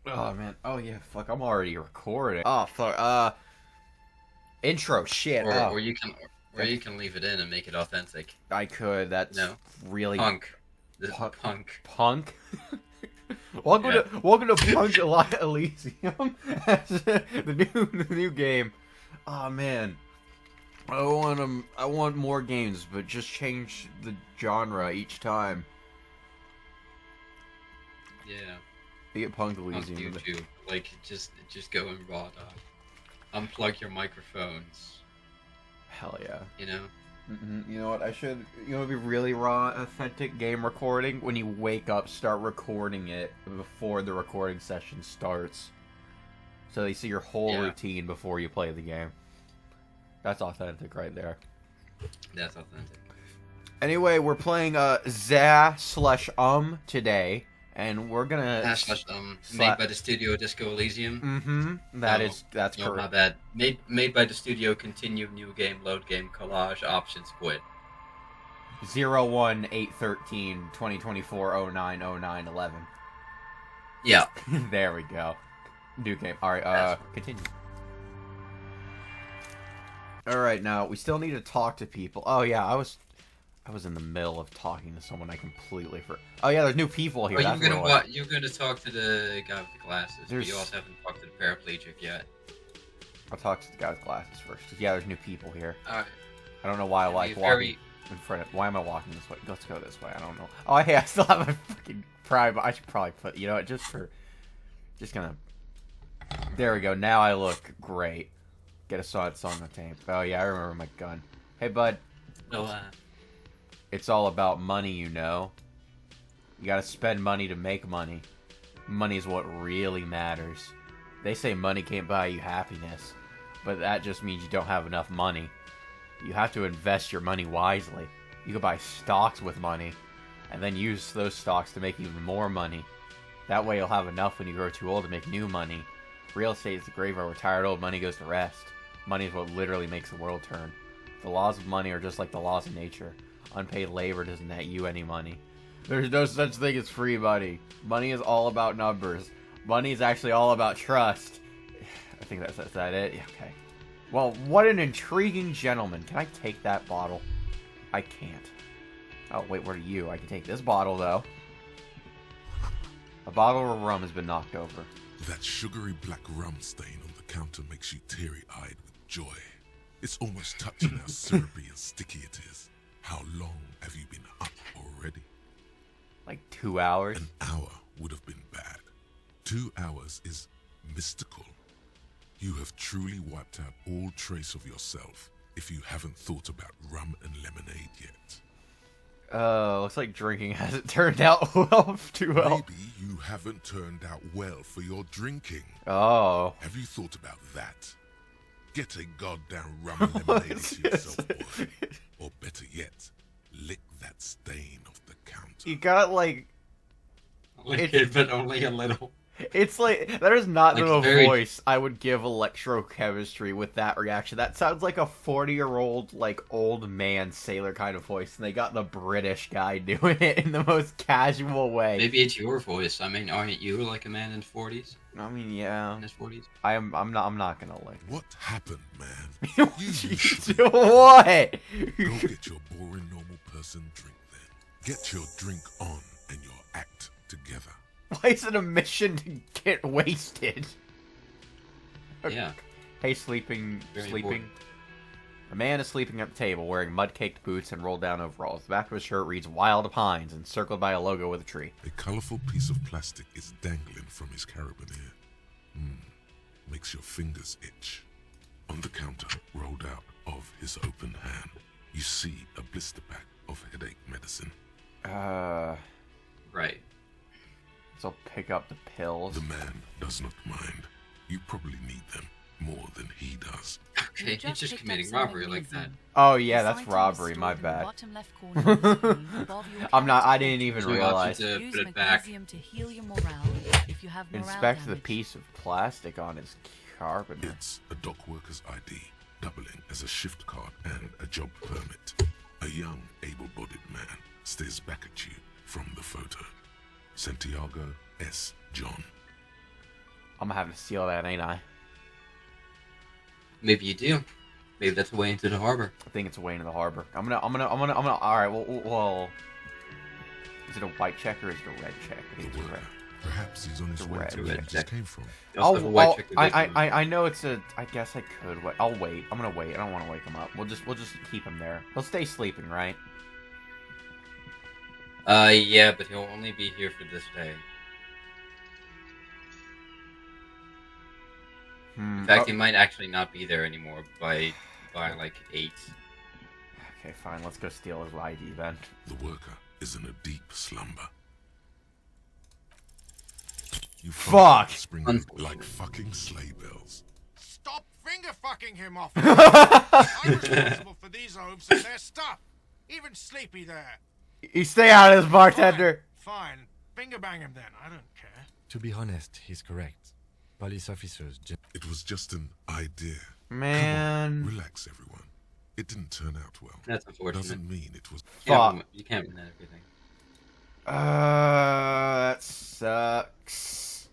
Oh man. Oh yeah. Fuck. I'm already recording. Oh fuck. Intro. Shit. Or Oh. or you can or you can leave it in and make it authentic. I could. That's No, really punk. The punk. punk. Punk. welcome Yeah. to welcome to Punk Elysium. the new game. Oh man. I want more games, but just change the genre each time. Yeah. You get Punk Punk Elysium. YouTube. Like just go in raw dog. Unplug your microphones. Hell yeah. You know. You know what? I should. You know, it'd be really raw, authentic game recording. When you wake up, start recording it before the recording session starts, so they see your whole routine before you play the game. That's authentic, right there. That's authentic. Anyway, we're playing za/, today, and we're gonna made by the studio Disco Elysium. That's No, correct. my bad. Made by the studio. Continue, new game, load game, collage, options, quit. 01/8/13/2024 09/09/11. Yeah. There we go. New game. All right. Continue. All right. Now we still need to talk to people. Oh yeah, I was in the middle of talking to someone. I completely forgot. Oh yeah, there's new people here. You're gonna talk to the guy with the glasses, but you also haven't talked to the paraplegic yet. I'll talk to the guy with glasses first. Yeah, there's new people here. Alright. I don't know why I like walking in front of. Why am I walking this way? Let's go this way. I don't know. Oh hey, I still have my fucking prime. I should probably put. You know what? Just gonna. There we go. Now I look great. Get a song on the tape. Oh yeah, I remember my gun. Hey bud. No. It's all about money, you know. You gotta spend money to make money. Money is what really matters. They say money can't buy you happiness, but that just means you don't have enough money. You have to invest your money wisely. You can buy stocks with money, and then use those stocks to make even more money. That way you'll have enough when you grow too old to make new money. Real estate is the grave where retired old money goes to rest. Money is what literally makes the world turn. The laws of money are just like the laws of nature. Unpaid labor doesn't net you any money. There's no such thing as free money. Money is all about numbers. Money is actually all about trust. I think that's that it? Yeah, okay. Well, what an intriguing gentleman. Can I take that bottle? I can't. Oh, wait, what are you? I can take this bottle, though. A bottle of rum has been knocked over. That sugary black rum stain on the counter makes you teary-eyed with joy. It's almost touching how syrupy and sticky it is. How long have you been up already? Like 2 hours? An hour would have been bad. 2 hours is mystical. You have truly wiped out all trace of yourself if you haven't thought about rum and lemonade yet. Looks like drinking hasn't turned out well too well. Maybe you haven't turned out well for your drinking. Oh. Have you thought about that? Get a goddamn rum and lemonade into yourself, boy. Or better yet, lick that stain off the counter. You got like... Lick it, but only a little. It's like, that is not Like the very- voice I would give electrochemistry with that reaction. That sounds like a 40-year-old, like, old man sailor kind of voice, and they got the British guy doing it in the most casual way. Maybe it's your voice. I mean, aren't you like a man in his 40s? I mean, yeah. In his 40s? I'm not gonna like... What happened, man? What? Go get your boring normal person drink then. Get your drink on and your act together. Why is it a mission to get wasted? Yeah. Hey, sleeping. Important. A man is sleeping at the table, wearing mud-caked boots and rolled-down overalls. The back of his shirt reads Wild Pines, encircled by a logo with a tree. A colourful piece of plastic is dangling from his carabiner. Makes your fingers itch. On the counter, rolled out of his open hand, you see a blister pack of headache medicine. Right. So I'll pick up the pills. The man does not mind. You probably need them more than he does. Okay, he's just committing robbery like that. Oh yeah, that's robbery, my bad. I didn't even So we realize. want you to put it back. Inspect the piece of plastic on his carbonator. It's a dock worker's ID, doubling as a shift card and a job permit. A young, able-bodied man stares back at you from the photo. Santiago S. John. I'm gonna have to steal that, ain't I? Maybe you do. Maybe that's the way into the harbor. I think it's a way into the harbor. I'm gonna. All right. Well. Is it a white check or is it a red check? I think The it's worker. red. Perhaps he's on his way red to where he check. just came from. You also have a white check with this one. I know it's a. I guess I could wait. I'll wait. I'm gonna wait. I don't want to wake him up. We'll just keep him there. He'll stay sleeping, right? Yeah, but he'll only be here for this day. In fact, he might actually not be there anymore by like 8. Okay, fine. Let's go steal his ID then. The worker is in a deep slumber. You Fuck! Springing like fucking sleigh bells. Stop finger fucking him off. I'm responsible for these oafs and their stuff. Even Sleepy there. You stay out of this, bartender. Fine. Finger bang him then. I don't care. To be honest, he's correct. Police officers It was just an idea. Man. Come on, relax, everyone. It didn't turn out well. That's unfortunate. Doesn't mean it was. Fuck. You can't win everything. That sucks.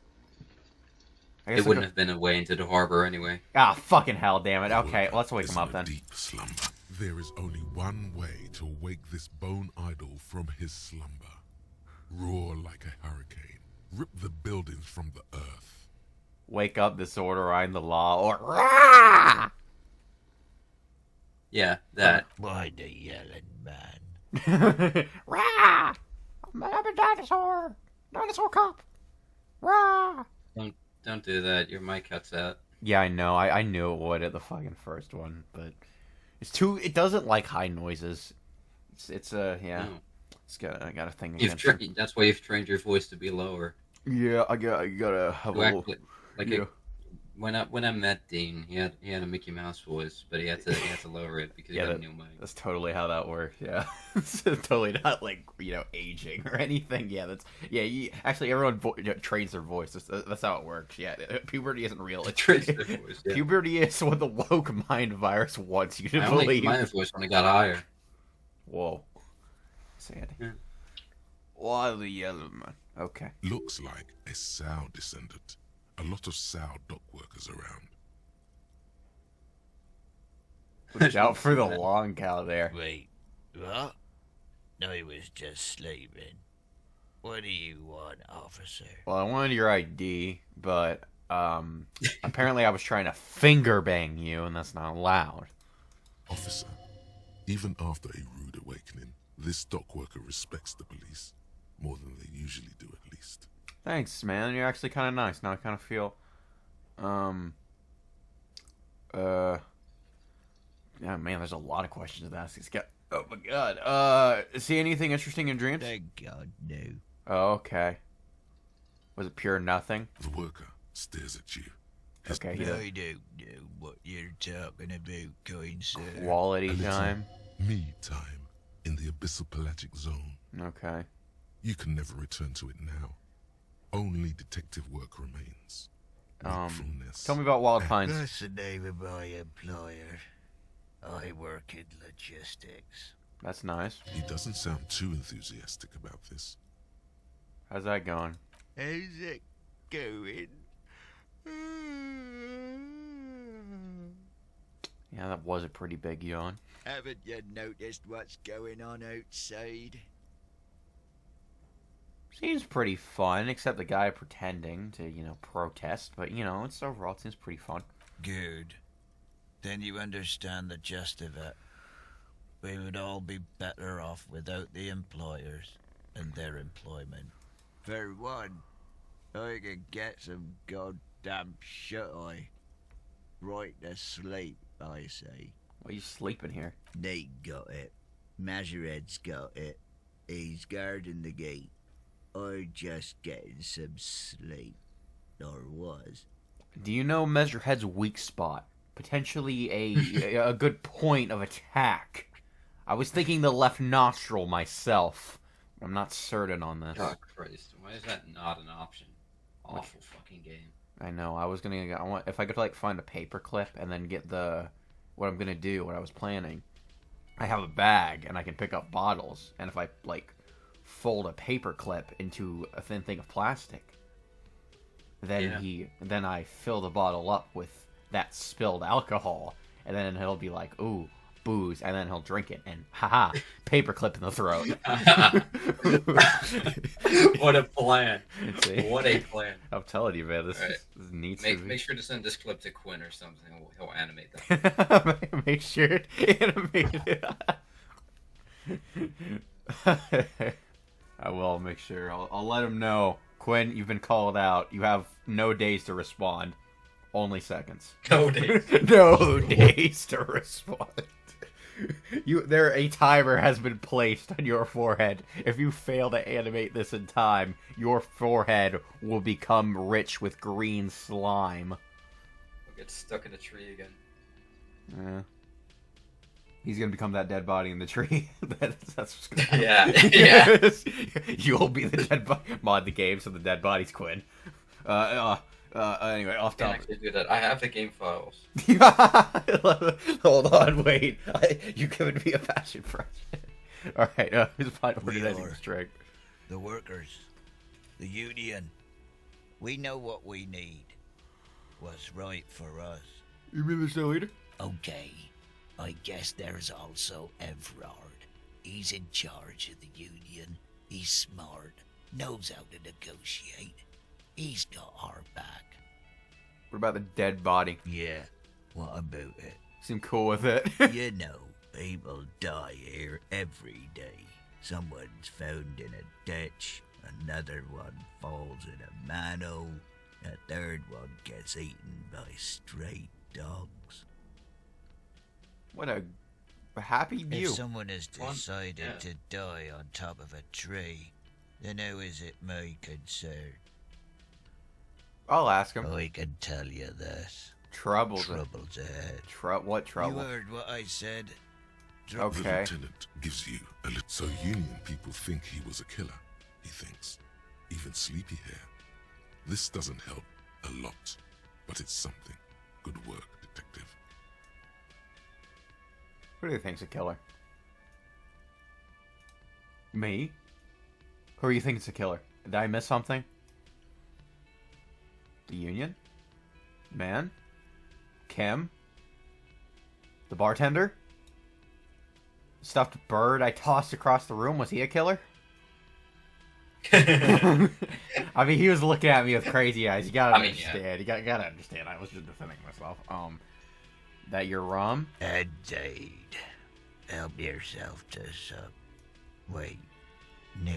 I guess It wouldn't have been a way into the harbor anyway. Ah, fucking hell, damn it. The Okay, worker let's wake is him in up a then. Deep slumber. There is only one way to wake this bone idol from his slumber. Roar like a hurricane. Rip the buildings from the earth. Wake up, disorder, I'm the law, or rah! Yeah, that. Why the yelling man? Rah! I'm a dinosaur! Dinosaur cop! Rah! Don't do that. Your mic cuts out. Yeah, I know. I knew it would at the fucking first one, but it's too. It doesn't like high noises. It's yeah. No. I got a thing You've against it. that's why you've trained your voice to be lower. Yeah, I gotta have a You little. act like yeah. when I met Dean, he had a Mickey Mouse voice, but he had to lower it because he Yeah, had a new mic. That's totally how that works. Yeah, it's totally not like aging or anything. Yeah, actually everyone trains their voice. That's how it works. Yeah, puberty isn't real. It's Trains their voice, yeah. Puberty is what the woke mind virus wants you to I only believe. my voice when I got higher. Whoa, Sandy. Yeah. Why the yellow man? Okay. Looks like a sow descendant. A lot of sow dock workers around. Watch out for the long cow there. Wait, what? I was just sleeping. What do you want, officer? Well, I wanted your ID, but apparently I was trying to finger bang you, and that's not allowed. Officer, even after a rude awakening, this dock worker respects the police. More than they usually do, at least. Thanks, man. You're actually kind of nice. Now I kind of feel, yeah, man. There's a lot of questions to ask. Oh my god. See anything interesting in dreams? Thank God, no. Oh, okay. Was it pure nothing? The worker stares at you. Okay. He I does don't know what you're talking about, kind sir. quality A little time. me time in the abyssal pelagic zone. Okay. You can never return to it now. Only detective work remains. Wakefulness. Tell me about Wild Pines. That's the name of my employer. I work in logistics. That's nice. He doesn't sound too enthusiastic about this. How's that going? How's it going? Yeah, that was a pretty big yawn. Haven't you noticed what's going on outside? Seems pretty fun, except the guy pretending to, protest. But, it's overall, it seems pretty fun. Good. Then you understand the gist of it. We would all be better off without the employers and their employment. For one, I could get some goddamn shut-eye. Right to sleep, I say. Why are you sleeping here? Nate got it. Majoret's got it. He's guarding the gate. I'm just getting some sleep. Or was. Do you know Measurehead's weak spot? Potentially a good point of attack. I was thinking the left nostril myself. I'm not certain on this. God Christ, why is that not an option? Awful fucking game. I know. If I could find a paperclip and then get what I'm gonna do, what I was planning. I have a bag and I can pick up bottles, and if I fold a paperclip into a thin thing of plastic, Then I fill the bottle up with that spilled alcohol, and then he'll be like, ooh, booze, and then he'll drink it, and haha, paperclip in the throat. What a plan. See? What a plan. I'm telling you, man, this Right. needs Make sure to send this clip to Quinn or something. He'll animate that. to make sure it animated. I will make sure. I'll let him know. Quinn, you've been called out. You have no days to respond. Only seconds. No days. No days to respond. A timer has been placed on your forehead. If you fail to animate this in time, your forehead will become rich with green slime. We'll get stuck in a tree again. Yeah. He's gonna become that dead body in the tree. that's what's gonna happen. Yeah. You'll be the dead body. Mod the game so the dead body's Quinn. Anyway, off I can topic. actually do that. I have the game files. Hold on, wait. You giving me a passion project. Alright, who's fine organizing the strike? The workers, the union. We know what we need. What's right for us. You mean the show leader? Okay, I guess there's also Everard. He's in charge of the union. He's smart, knows how to negotiate. He's got our back. What about the dead body? Yeah, what about it? Seem cool with it? You know, people die here every day. Someone's found in a ditch, another one falls in a manhole, a third one gets eaten by stray dogs. What a happy view. If someone has decided Yeah. to die on top of a tree, then how is it my concern? I'll ask him. I can tell you this. Troubles. Trouble's ahead. What trouble? You heard what I said. The Okay. lieutenant gives you a little. So Union people think he was a killer, he thinks. Even Sleepyhair. This doesn't help a lot, but it's something. Good work, detective. Who do you think's a killer? Me? Who do you think is a killer? Did I miss something? The Union? Man? Kim? The bartender? Stuffed bird I tossed across the room, was he a killer? I mean, he was looking at me with crazy eyes. You gotta understand. Yeah. You gotta understand. I was just defending myself. That your rum? Indeed. Help yourself to some. Wait. No.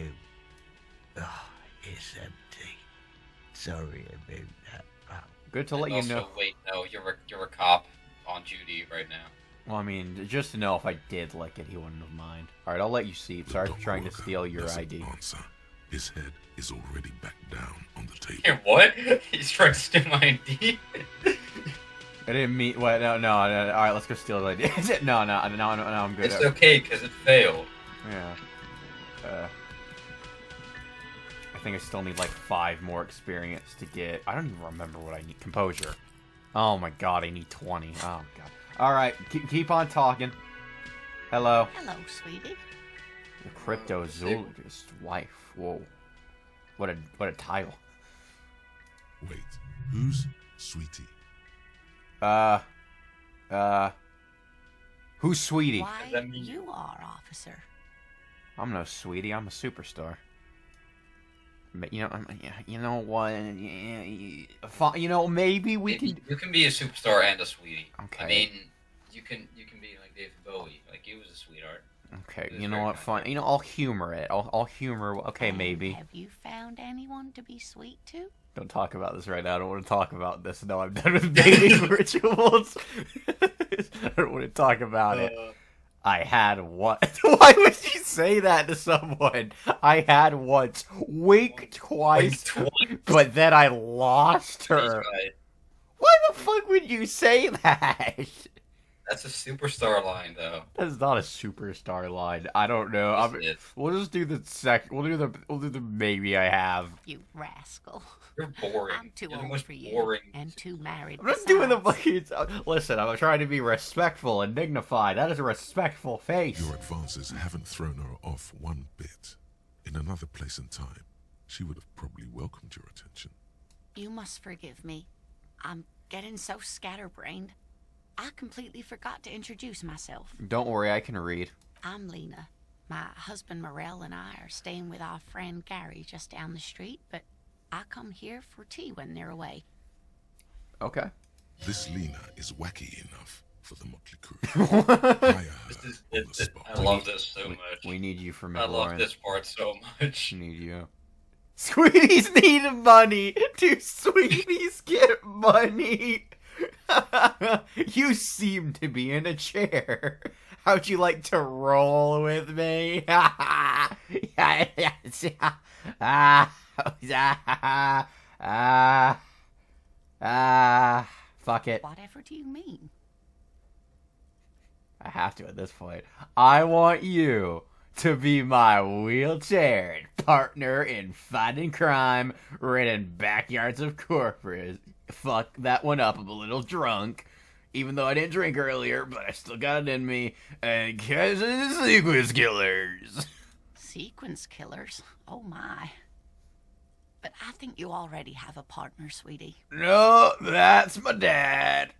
Oh, it's empty. Sorry about that. Good to let you also, know. wait, no, you're a cop on duty right now. Well, I mean, just to know if I did lick it, he wouldn't have mind. Alright, I'll let you see. Sorry for trying to steal your doesn't ID. Answer. His head is already back down on the table. Here, what? He's trying to steal my ID? I didn't mean. What? No. Alright, let's go steal his ID. Is it? No, I'm good. It's okay, because it failed. Yeah. I think I still need like 5 more experience to get. I don't even remember what I need. Composure. Oh my god, I need 20. Oh god. Alright, keep on talking. Hello. Hello, sweetie. The cryptozoologist wife. Whoa. What a title. Wait, who's Sweetie? Who's Sweetie? Why, that mean you are, officer. I'm no Sweetie. I'm a superstar. But, you know what? You know, maybe we can. You can be a superstar and a sweetie. Okay. I mean, you can be like David Bowie. Like, he was a sweetheart. Okay, It was you know very what? kind. Fine. You know, I'll humor it. I'll humor. Okay, And maybe. Have you found anyone to be sweet to? Don't talk about this right now. I don't want to talk about this. No, I'm done with dating rituals. I don't want to talk about it. I had one. Why would you say that to someone? I had once. Wink twice. But then I lost her. Why the fuck would you say that? That's a superstar line, though. That's not a superstar line. I don't know. Yes, it is. We'll just do the We'll do the maybe I have. You rascal. You're boring. I'm too You're the old most for you. boring. And too married. I'm not doing the besides. fucking. Listen, I'm trying to be respectful and dignified. That is a respectful face. Your advances haven't thrown her off one bit. In another place and time, she would have probably welcomed your attention. You must forgive me. I'm getting so scatterbrained. I completely forgot to introduce myself. Don't worry, I can read. I'm Lena. My husband Morel and I are staying with our friend Gary just down the street, but I come here for tea when they're away. Okay. This Lena is wacky enough for the motley crew. Hire her on the spot. I love this so much. We need you for I love McLaurin. this part so much. We need you. Sweeties need money. Do sweeties get money? You seem to be in a chair. How'd you like to roll with me? Fuck it. Whatever do you mean? I have to at this point. I want you to be my wheelchaired partner in fighting crime, ridden backyards of corporate. Fuck that one up. I'm a little drunk, even though I didn't drink earlier, but I still got it in me. And catch the sequence killers. Sequence killers? Oh my. But I think you already have a partner, sweetie. No, that's my dad.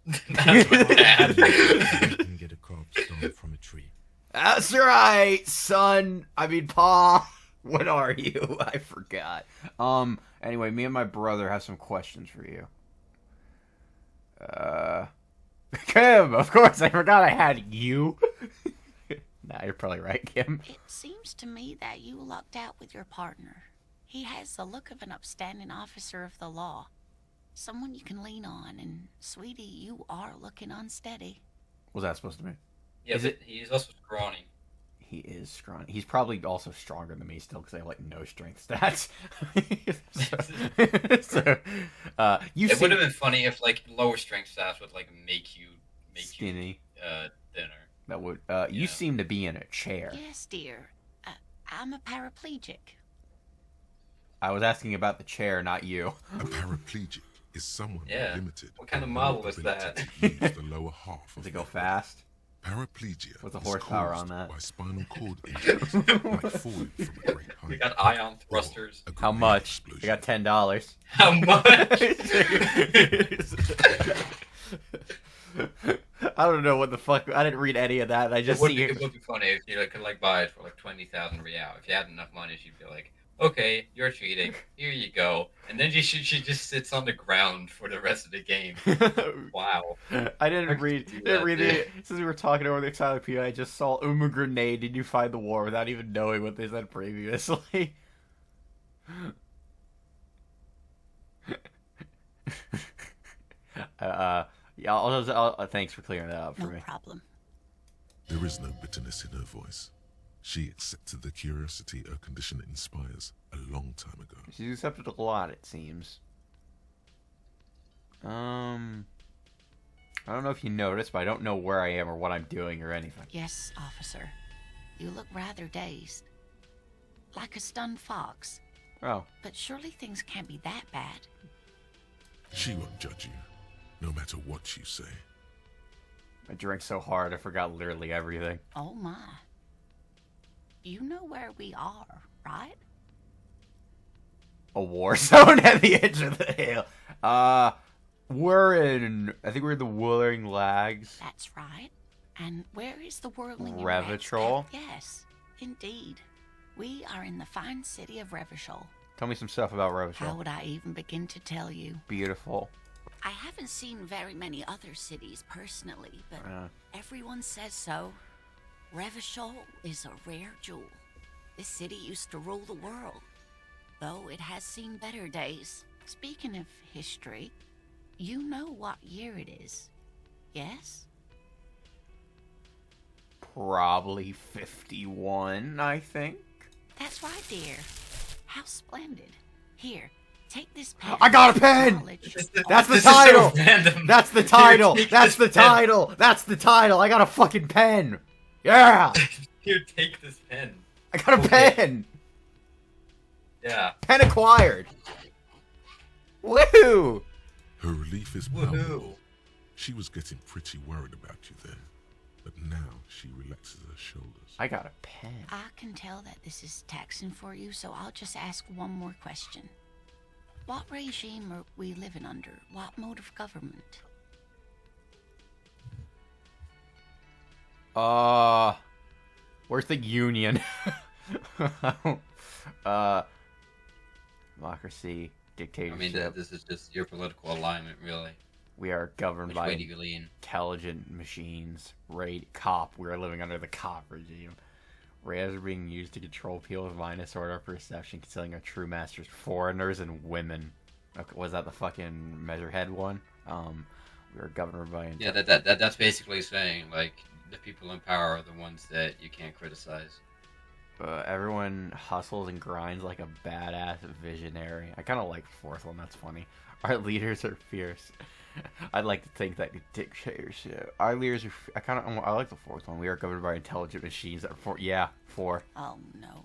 That's my dad. You can get a corpse stone from a tree. That's right, son. I mean, Pa. What are you? I forgot. Anyway, me and my brother have some questions for you. Kim, of course, I forgot I had you. Nah, you're probably right, Kim. It seems to me that you lucked out with your partner. He has the look of an upstanding officer of the law. Someone you can lean on, and sweetie, you are looking unsteady. What's that supposed to mean? Yeah, Is but it- he's also scrawny. He is scrawny. He's probably also stronger than me still because I have like no strength stats. You It seem would have been funny if like lower strength stats would like make you skinny. thinner. That would. Yeah. You seem to be in a chair. Yes, dear. I'm a paraplegic. I was asking about the chair, not you. A paraplegic is someone Yeah. limited. What kind of in model their is ability that? to use the lower half Does of it go their fast? Paraplegia What's the is horsepower caused on that? by spinal cord injuries, like falling from a great height. We got ion or thrusters. a How grenade much? I explosion. got $10. How much? I don't know what the fuck. I didn't read any of that. I just see It would be funny if you could like buy it for like 20,000 real. If you had enough money, she'd be like, "Okay, you're cheating. Here you go." And then she just sits on the ground for the rest of the game. Wow. I didn't How could read. you do Didn't that, read dude? it. Since we were talking over the encyclopedia, I just saw grenade. Did you find the war without even knowing what they said previously? Yeah. Thanks for clearing that up for No me. problem. There is no bitterness in her voice. She accepted the curiosity her condition inspires a long time ago. She's accepted a lot, it seems. I don't know if you noticed, but I don't know where I am or what I'm doing or anything. Yes, officer. You look rather dazed. Like a stunned fox. Oh, But surely things can't be that bad. She won't judge you, no matter what you say. I drank so hard I forgot literally everything. Oh my. You know where we are, right? A war zone at the edge of the hill. We're in. I think we're in the Wuthering Lags. That's right. And where is the whirling Revachol? Yes, indeed. We are in the fine city of Revachol. Tell me some stuff about How Revachol. would I even begin to tell you? Beautiful. I haven't seen very many other cities personally, but everyone says so. Revachol is a rare jewel. This city used to rule the world, though it has seen better days. Speaking of history, you know what year it is, yes? Probably 51, I think. That's right, dear. How splendid. Here, take this pen. I got a pen! Knowledge. That's the This is so title! random. That's the title! Here, take That's the this pen. title! That's the title! I got a fucking pen! Yeah! Here, take this pen. I got a Okay. pen! Yeah. Pen acquired! Woohoo! Her relief is Woohoo. palpable. She was getting pretty worried about you then, but now she relaxes her shoulders. I got a pen. I can tell that this is taxing for you, so I'll just ask one more question. What regime are we living under? What mode of government? Where's the union? Democracy, I dictatorship. mean, this is just your political alignment, really. We are governed Which by way do you lean? intelligent machines. Cop. We are living under the cop regime. Radars are being used to control people's mind and sort our perception, concealing our true masters, foreigners and women. Okay, was that the fucking Measurehead one? We are governed by... Yeah, that's basically saying, like, the people in power are the ones that you can't criticize. Everyone hustles and grinds like a badass visionary. I kind of like the fourth one. That's funny. Our leaders are fierce. I'd like to think that dictatorship. Our leaders are. I like the fourth one. We are governed by intelligent machines. That are four. Oh no,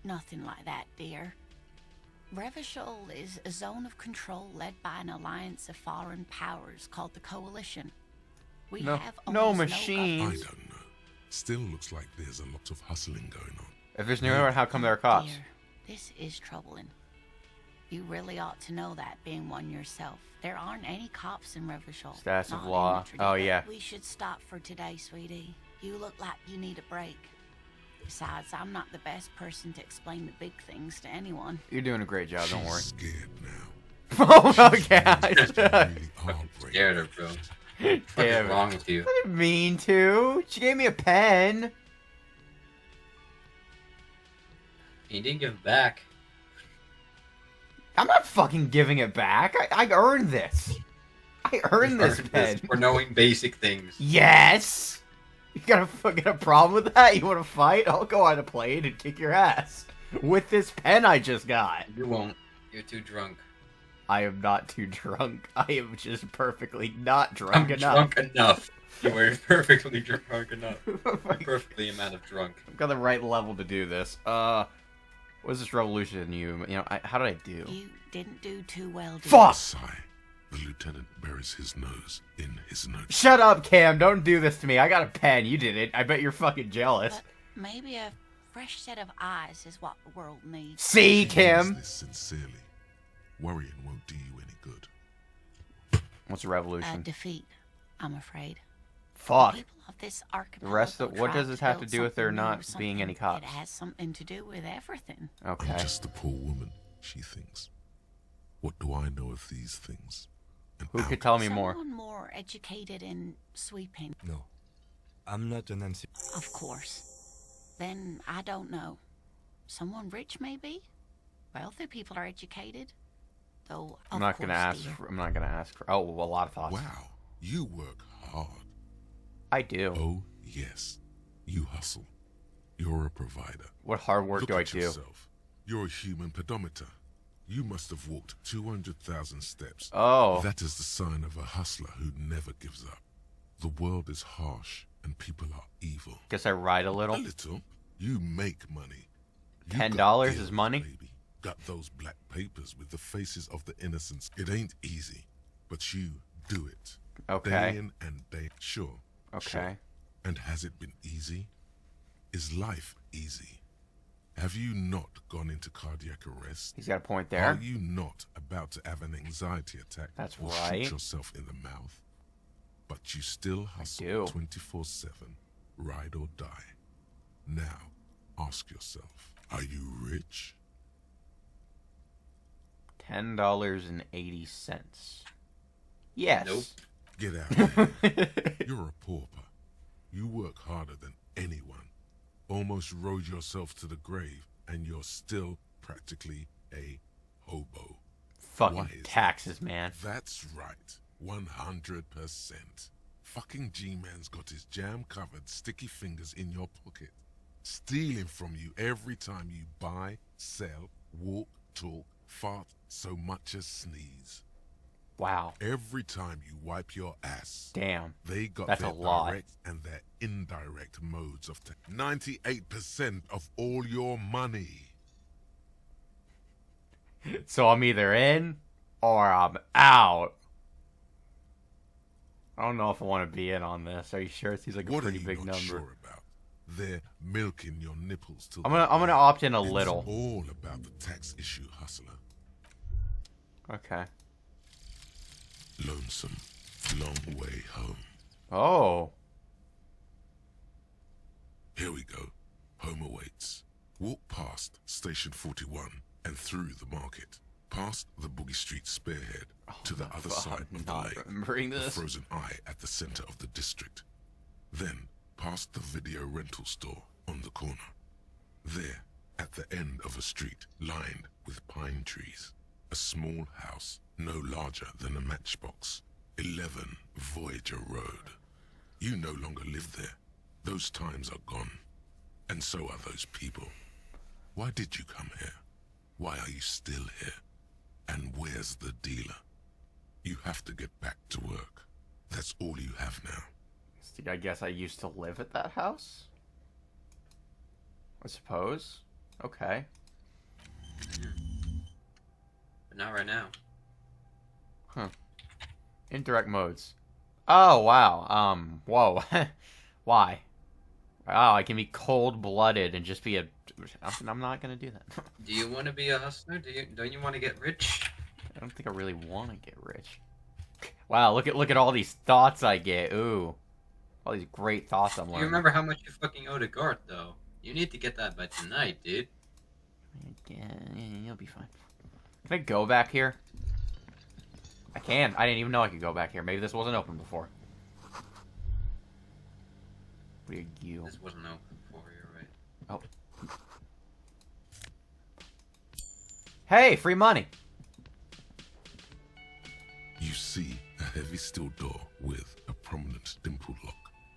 nothing like that, dear. Revachol is a zone of control led by an alliance of foreign powers called the Coalition. We have no almost machines. I don't know. Still looks like there's a lot of hustling going on. If there's no one, how come there are cops? Dear, this is troubling. You really ought to know that, being one yourself. There aren't any cops in Revachol. Status of Not in law. the Oh, tradition. yeah. We should stop for today, sweetie. You look like you need a break. Besides, I'm not the best person to explain the big things to anyone. You're doing a great job. Don't worry. She's scared now. Oh, okay. Really heartbreaking. Scared her, bro. What's Damn it. wrong with you? I didn't mean to. She gave me a pen. You didn't give it back. I'm not fucking giving it back. I earned this. I earned this Earned pen. for knowing basic things. Yes. You got a problem with that? You want to fight? I'll go on a plane and kick your ass with this pen I just got. You won't. You're too drunk. I am not too drunk. I am just perfectly not drunk enough. Drunk enough. You were perfectly drunk enough. Perfectly amount of drunk. I've got the right level to do this. What is this revolution you? You know, how did I do? You didn't do too well, did Fuck! Sigh. The lieutenant buries his nose in his notes. Shut up, Cam. Don't do this to me. I got a pen. You did it. I bet you're fucking jealous. But maybe a fresh set of eyes is what the world needs. See, She Kim? means this sincerely. Worrying won't do you any good. What's a revolution? Defeat, I'm afraid. Fuck. The people of this archipelago The rest of what tried does this to have to build do with there something new, not being any something cops? It has something to do with everything. Okay. I'm just a poor woman, she thinks. What do I know of these things? And Who how could tell me more? Someone more educated in sweeping, No. I'm not an NC. of course. Then I don't know. Someone rich, maybe? Wealthy people are educated. Though, I'm of not gonna course, ask. dear. I'm not gonna ask for. Oh, a lot of thoughts. Wow, you work hard. I do. Oh, yes. You hustle. You're a provider. What hard work Look do I at do? yourself. You're a human pedometer. You must have walked 200,000 steps. Oh. That is the sign of a hustler who never gives up. The world is harsh and people are evil. Guess I ride a A little. little. You make money. You $10 got is bills, money? Baby. Got those black papers with the faces of the innocents. It ain't easy, but you do it. Okay. Day in and day. Sure. Okay. Sure. And has it been easy? Is life easy? Have you not gone into cardiac arrest? He's got a point Are there. you not about to have an anxiety attack That's or right. shoot yourself in the mouth? But you still hustle do. 24/7, ride or die. Now, ask yourself, are you rich? $10.80. Yes. Nope. Get out of here. You're a pauper. You work harder than anyone. Almost rode yourself to the grave, and you're still practically a hobo. Fucking Why is taxes, man. That's right. 100%. Fucking G-Man's got his jam-covered sticky fingers in your pocket, stealing from you every time you buy, sell, walk, talk, fart, so much as sneeze. Wow. Every time you wipe your ass, Damn. they got That's their a lot. direct and their indirect modes of 98% of all your money. So I'm either in or I'm out. I don't know if I want to be in on this. Are you sure? It seems like a What are pretty you big not number. sure about? They're milking your nipples till I'm gonna opt in a it's little. all about the tax issue, hustler. Okay. Lonesome, long way home. Oh. Here we go. Home awaits. Walk past Station 41 and through the market. Past the Boogie Street spearhead to the other side of the Not lake. remembering The this. frozen eye at the center of the district. Then past the video rental store on the corner. There, at the end of a street lined with pine trees, a small house no larger than a matchbox. 11 Voyager Road. You no longer live there. Those times are gone. And so are those people. Why did you come here? Why are you still here? And where's the dealer? You have to get back to work. That's all you have now. I guess I used to live at that house? I suppose. Okay. But not right now. Huh. Indirect modes. Oh, wow. Whoa. Why? Wow, I can be cold-blooded and just be a... I'm not gonna do that. Do you want to be a hustler? Don't you want to get rich? I don't think I really want to get rich. Wow, look at all these thoughts I get. Ooh. All these great thoughts I'm Do learning. you remember how much you fucking owe to Gart, though? You need to get that by tonight, dude. Yeah, you'll be fine. Can I go back here? I can. I didn't even know I could go back here. Maybe this wasn't open before. What are you? This wasn't open before, you're right. Oh. Hey, free money. You see a heavy steel door with a prominent dimple lock.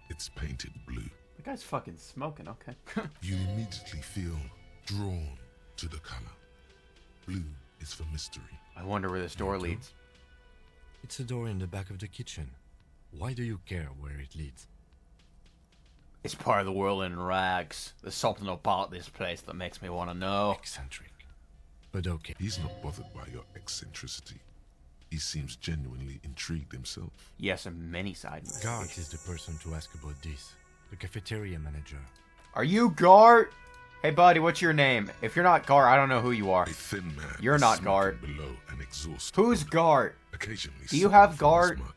It's painted blue. The guy's fucking smoking, okay. You immediately feel drawn to the color. Blue is for mystery. I wonder where this door leads. It's a door in the back of the kitchen. Why do you care where it leads? It's part of the world in rags. There's something about this place that makes me want to know. Eccentric. But okay. He's not bothered by your eccentricity. He seems genuinely intrigued himself. Yes, and many side Gart mistakes. is the person to ask about this. The cafeteria manager. Are you Gart? Hey, buddy, what's your name? If you're not Gart, I don't know who you are. A thin man. You're is not smoking Gart. Below an exhaust. Who's odor. Gart? Occasionally. Do you sipping have from his Gart? mug.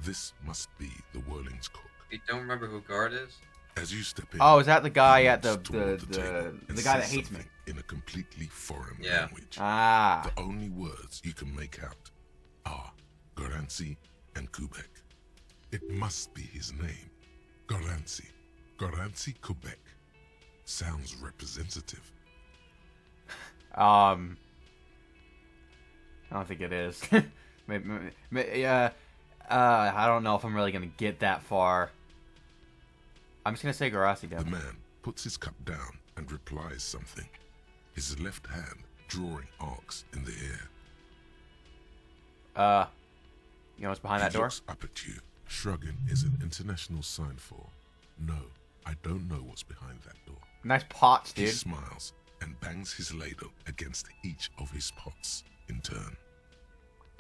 This must be the Whirling's cook. You don't remember who Gart is? As you step in, Oh, is that the guy he at the moves toward table and guy that says hates me? something in a completely foreign Yeah. language. Ah. The only words you can make out are Garancy and Kubek. It must be his name. Garancy. Garancy Kubek. Sounds representative. I don't think it is. I don't know if I'm really gonna get that far. I'm just gonna say Garasi The down. man puts his cup down and replies something. His left hand drawing arcs in the air. You know what's behind He that door? looks up at you. Shrugging is an international sign for, no, I don't know what's behind that door. Nice pots, He dude. smiles and bangs his ladle against each of his pots in turn.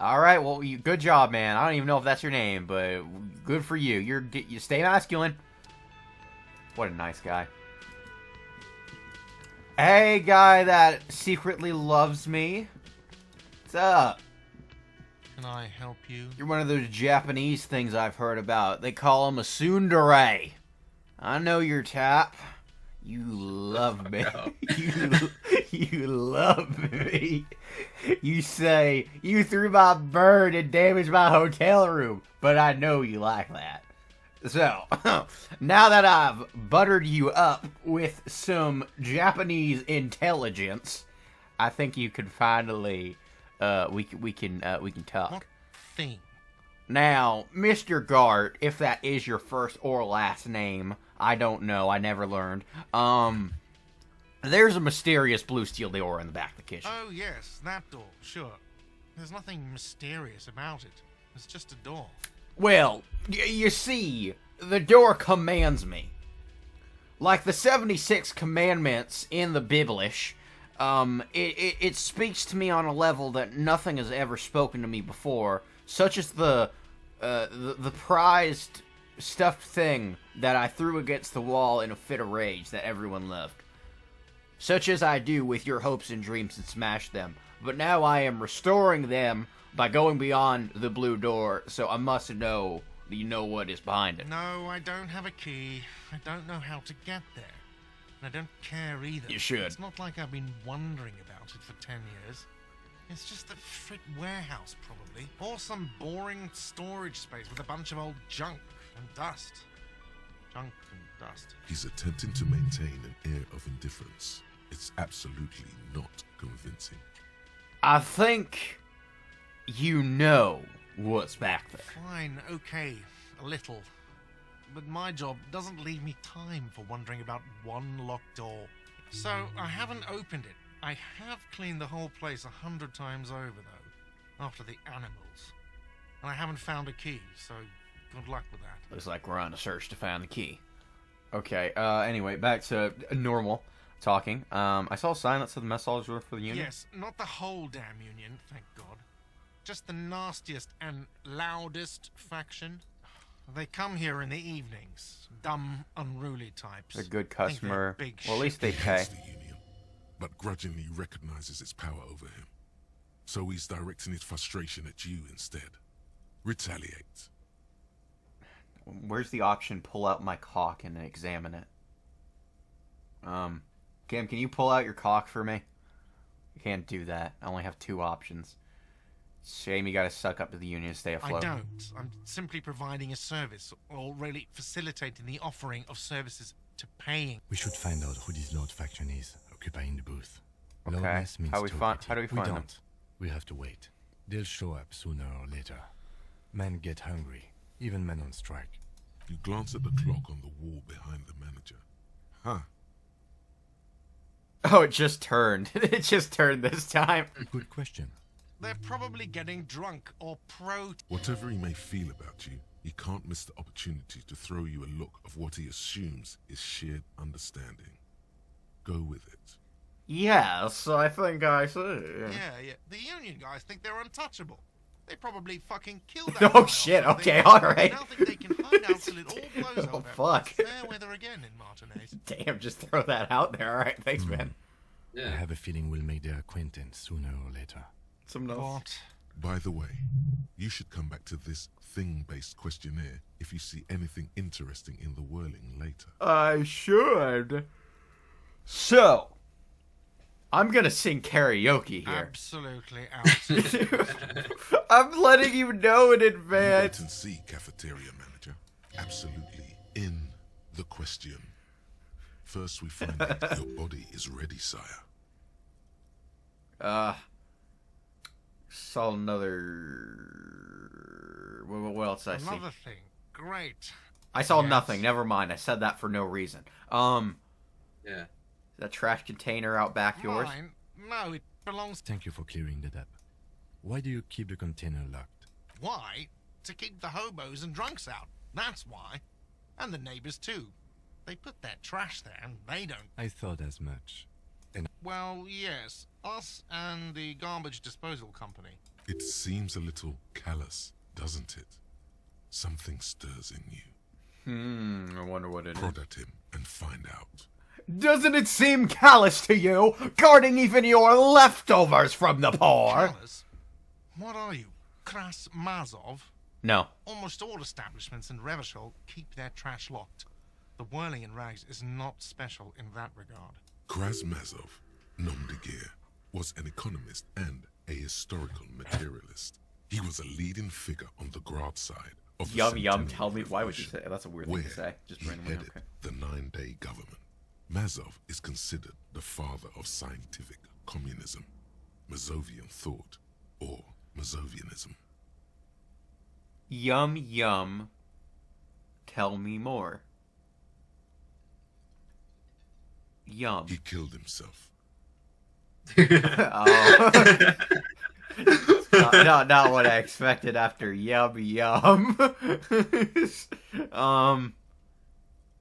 All right, well, good job, man. I don't even know if that's your name, but good for you. You stay masculine. What a nice guy. Hey, guy that secretly loves me. What's up? Can I help you? You're one of those Japanese things I've heard about. They call him a tsundere. I know your tap. You love me. You love me. You say, you threw my bird and damaged my hotel room, but I know you like that. So, now that I've buttered you up with some Japanese intelligence, I think you can finally, we can talk. What thing? Now, Mr. Gart, if that is your first or last name, I don't know, I never learned. There's a mysterious blue steel door in the back of the kitchen. Oh, yes, that door, sure. There's nothing mysterious about it. It's just a door. Well, you see, the door commands me. Like the 76 commandments in the Biblish, it speaks to me on a level that nothing has ever spoken to me before, such as the prized stuffed thing that I threw against the wall in a fit of rage that everyone loved. such as I do with your hopes and dreams, and smash them. But now I am restoring them by going beyond the blue door, so I must know you know what is behind it. No, I don't have a key. I don't know how to get there. And I don't care either. You should. It's not like I've been wondering about it for 10 years. It's just a frick warehouse, probably. Or some boring storage space with a bunch of old junk and dust. Junk and dust. He's attempting to maintain an air of indifference. It's absolutely not convincing. I think you know what's back there. Fine, okay, a little. But my job doesn't leave me time for wondering about one locked door. So I haven't opened it. I have cleaned the whole place 100 times over, though, after the animals. And I haven't found a key, so good luck with that. Looks like we're on a search to find the key. Okay, anyway, back to normal talking. I saw a sign that said the mess halls were for the Union. Yes, not the whole damn Union, thank God. Just the nastiest and loudest faction. They come here in the evenings. Dumb, unruly types. They're a good Think they're customer. big Well, at least they He pay. hates the Union, but grudgingly recognizes its power over him. So he's directing his frustration at you instead. Retaliate. Where's the option pull out my cock and examine it? Kim, can you pull out your cock for me? You can't do that. I only have 2 options. Shame you gotta suck up to the Union to stay afloat. I don't. I'm simply providing a service, or really facilitating the offering of services to paying. We should find out who this Lord faction is, occupying the booth. Okay. Loudness means How do we talkative. find them? don't. We have to wait. They'll show up sooner or later. Men get hungry, even men on strike. You glance at the clock on the wall behind the manager. Huh. Oh, it just turned. It just turned this time. Good question. They're probably getting drunk or Whatever he may feel about you, he can't miss the opportunity to throw you a look of what he assumes is shared understanding. Go with it. Yes, I think I see. Yeah. The Union guys think they're untouchable. They probably fucking killed that Oh, guy shit, or something. okay, alright. Now think they can hide out till it all blows Oh, over. fuck. It's fair weather again in Martinez. Damn, just throw that out there. Alright, thanks, man. I Yeah. have a feeling we'll make their acquaintance sooner or later. Some notes. What? By the way, you should come back to this thing-based questionnaire if you see anything interesting in the whirling later. I should. So, I'm gonna sing karaoke here. Absolutely out. I'm letting you know in Wait advance. and see, cafeteria manager. Absolutely in the question. First we find out your body is ready, sire. Saw another. What else did I see? Another thing. Great. I saw Yes. nothing. Never mind. I said that for no reason. Yeah. That trash container out back yours? Mine? No, it belongs. Thank you for clearing that up. Why do you keep the container locked? Why? To keep the hobos and drunks out. That's why. And the neighbors too. They put their trash there and they don't. I thought as much. Well, yes. Us and the garbage disposal company. It seems a little callous, doesn't it? Something stirs in you. I wonder what it is. Prod at him and find out. Doesn't it seem callous to you, guarding even your leftovers from the poor? Callous? What are you? Kras Mazov? No. Almost all establishments in Revachol keep their trash locked. The whirling in rags is not special in that regard. Krasmazov, nom de guerre, was an economist and a historical materialist. He was a leading figure on the Grad side of the Yum. Centennial Tell me, why would you say Revolution, that's a weird thing to say? where Just he randomly. headed Okay. the 9-day government. Mazov is considered the father of scientific communism, Mazovian thought, or Mazovianism. Yum. Tell me more. Yum. He killed himself. Oh. not what I expected after yum.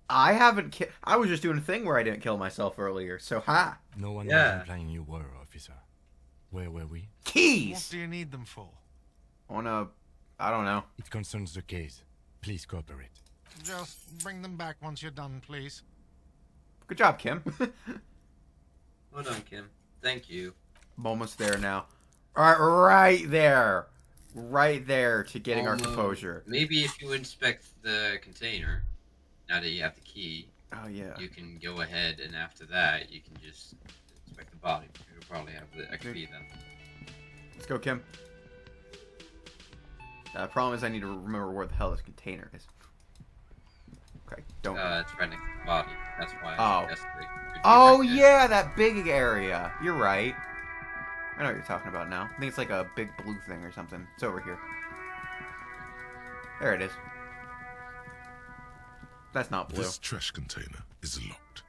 I haven't. I was just doing a thing where I didn't kill myself earlier. So ha. No one Yeah. was implying you were, officer. Where were we? What Keys. do you need them for? I don't know. It concerns the case. Please cooperate. Just bring them back once you're done, please. Good job, Kim. Hold on, Kim. Thank you. I'm almost there now. Alright, right there. Right there to getting our Almost. composure. Maybe if you inspect the container, now that you have the key, Oh, yeah. you can go ahead, and after that, you can just inspect the body. You'll probably have the XP then. Let's go, Kim. Problem is I need to remember where the hell this container is. Okay, don't. It's right next to the body. That's why Oh. I suggested it could be Oh, right there. yeah, that big area. You're right. I know what you're talking about now. I think it's like a big blue thing or something. It's over here. There it is. That's not blue. This trash container is locked.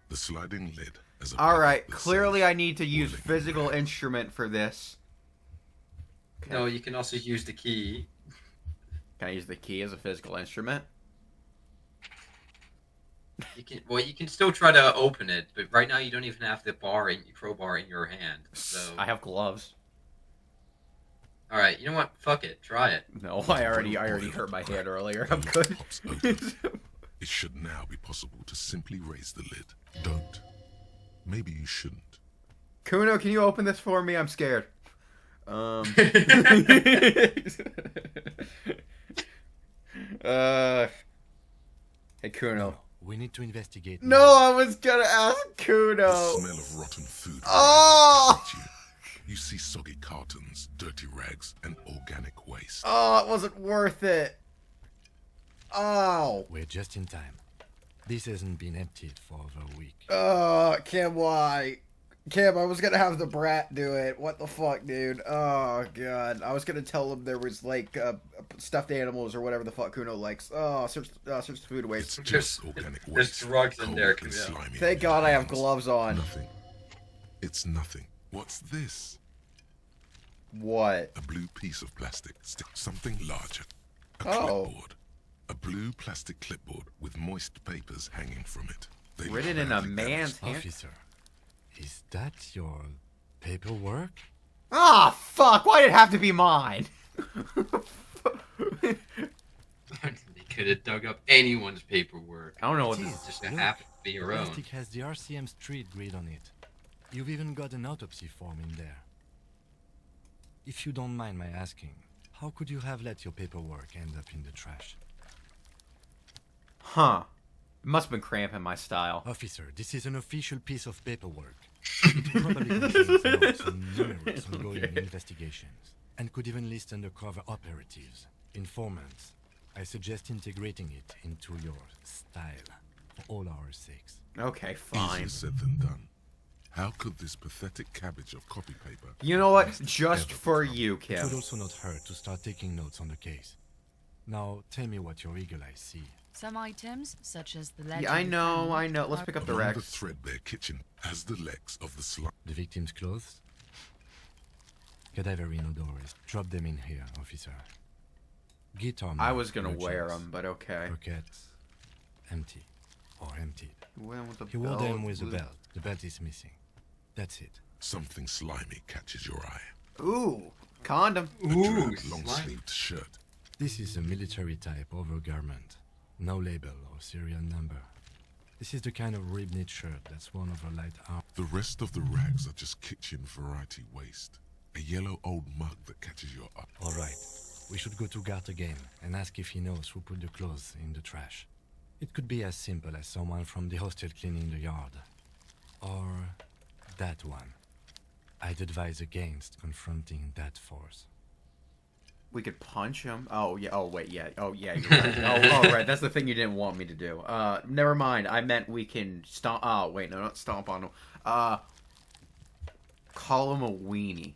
The sliding lid has a Alright, padlock that clearly says, I need to use "Willing physical Red." instrument for this. Okay. No, you can also use the key. Can I use the key as a physical instrument? You can still try to open it, but right now you don't even have the crowbar in your hand. So, I have gloves. all right, you know what? Fuck it, try it. No, I already hurt my hand earlier. I'm good. Pops open. It should now be possible to simply raise the lid. Don't. Maybe you shouldn't. Kuno, can you open this for me? I'm scared. Hey Kuno. We need to investigate. No, I was gonna ask The Kuno. smell of rotten food. Oh! greets you see soggy cartons, dirty rags, and organic waste. Oh, it wasn't worth it. Oh. We're just in time. This hasn't been emptied for over a week. Kim, why? Kim, I was gonna have the brat do it. What the fuck, dude? Oh, God. I was gonna tell him there was, like, stuffed animals or whatever the fuck Kuno likes. Oh, search the food waste. It's just organic waste. There's drugs in cold there, and Camille. slimy Thank on God your I have hands. gloves on. Nothing. It's nothing. What's this? What? A blue piece of plastic. Something larger. A Oh. clipboard. A blue plastic clipboard with moist papers hanging from it. They look Written in a badly man's damaged. hand? Officer, is that your paperwork? Ah, fuck! Why did it have to be mine? They could have dug up anyone's paperwork. I don't know what It this is. is. Just Look, happen to be your own. Plastic has the RCM street grid on it. You've even got an autopsy form in there. If you don't mind my asking, how could you have let your paperwork end up in the trash? Huh. It must have been cramping my style. Officer, this is an official piece of paperwork. It probably contains notes on numerous ongoing investigations, and could even list undercover operatives, informants. I suggest integrating it into your style, for all our sakes. Okay, Easier fine. said than done. How could this pathetic cabbage of copy paper... You know what? Just for you, It Kim. would also not hurt to start taking notes on the case. Now, tell me what your eagle eyes see. Some items, such as the legend. Yeah, I know. Let's pick up the Along the Rex. threadbare kitchen as the legs of the slime. The victim's clothes? Cadaver inodorous. Drop them in here, officer. Guitar I mark, was gonna wear merchants. them, but okay. Pockets. Empty. Or emptied. Went with the He wore belt. them with a belt. The belt is missing. That's it. Something slimy catches your eye. Ooh, condom. A Ooh, drab slimy. long-sleeved shirt. This is a military type overgarment. No label or serial number. This is the kind of rib-knit shirt that's worn over light armor. The rest of the rags are just kitchen variety waste. A yellow old mug that catches your eye. All right. We should go to Gart again and ask if he knows who put the clothes in the trash. It could be as simple as someone from the hostel cleaning the yard. Or that one. I'd advise against confronting that force. We could punch him. Oh yeah. Oh wait. Yeah. Oh yeah. You're right. Oh right. That's the thing you didn't want me to do. Never mind. I meant we can stomp. Oh wait. No, not stomp on him. Call him a weenie.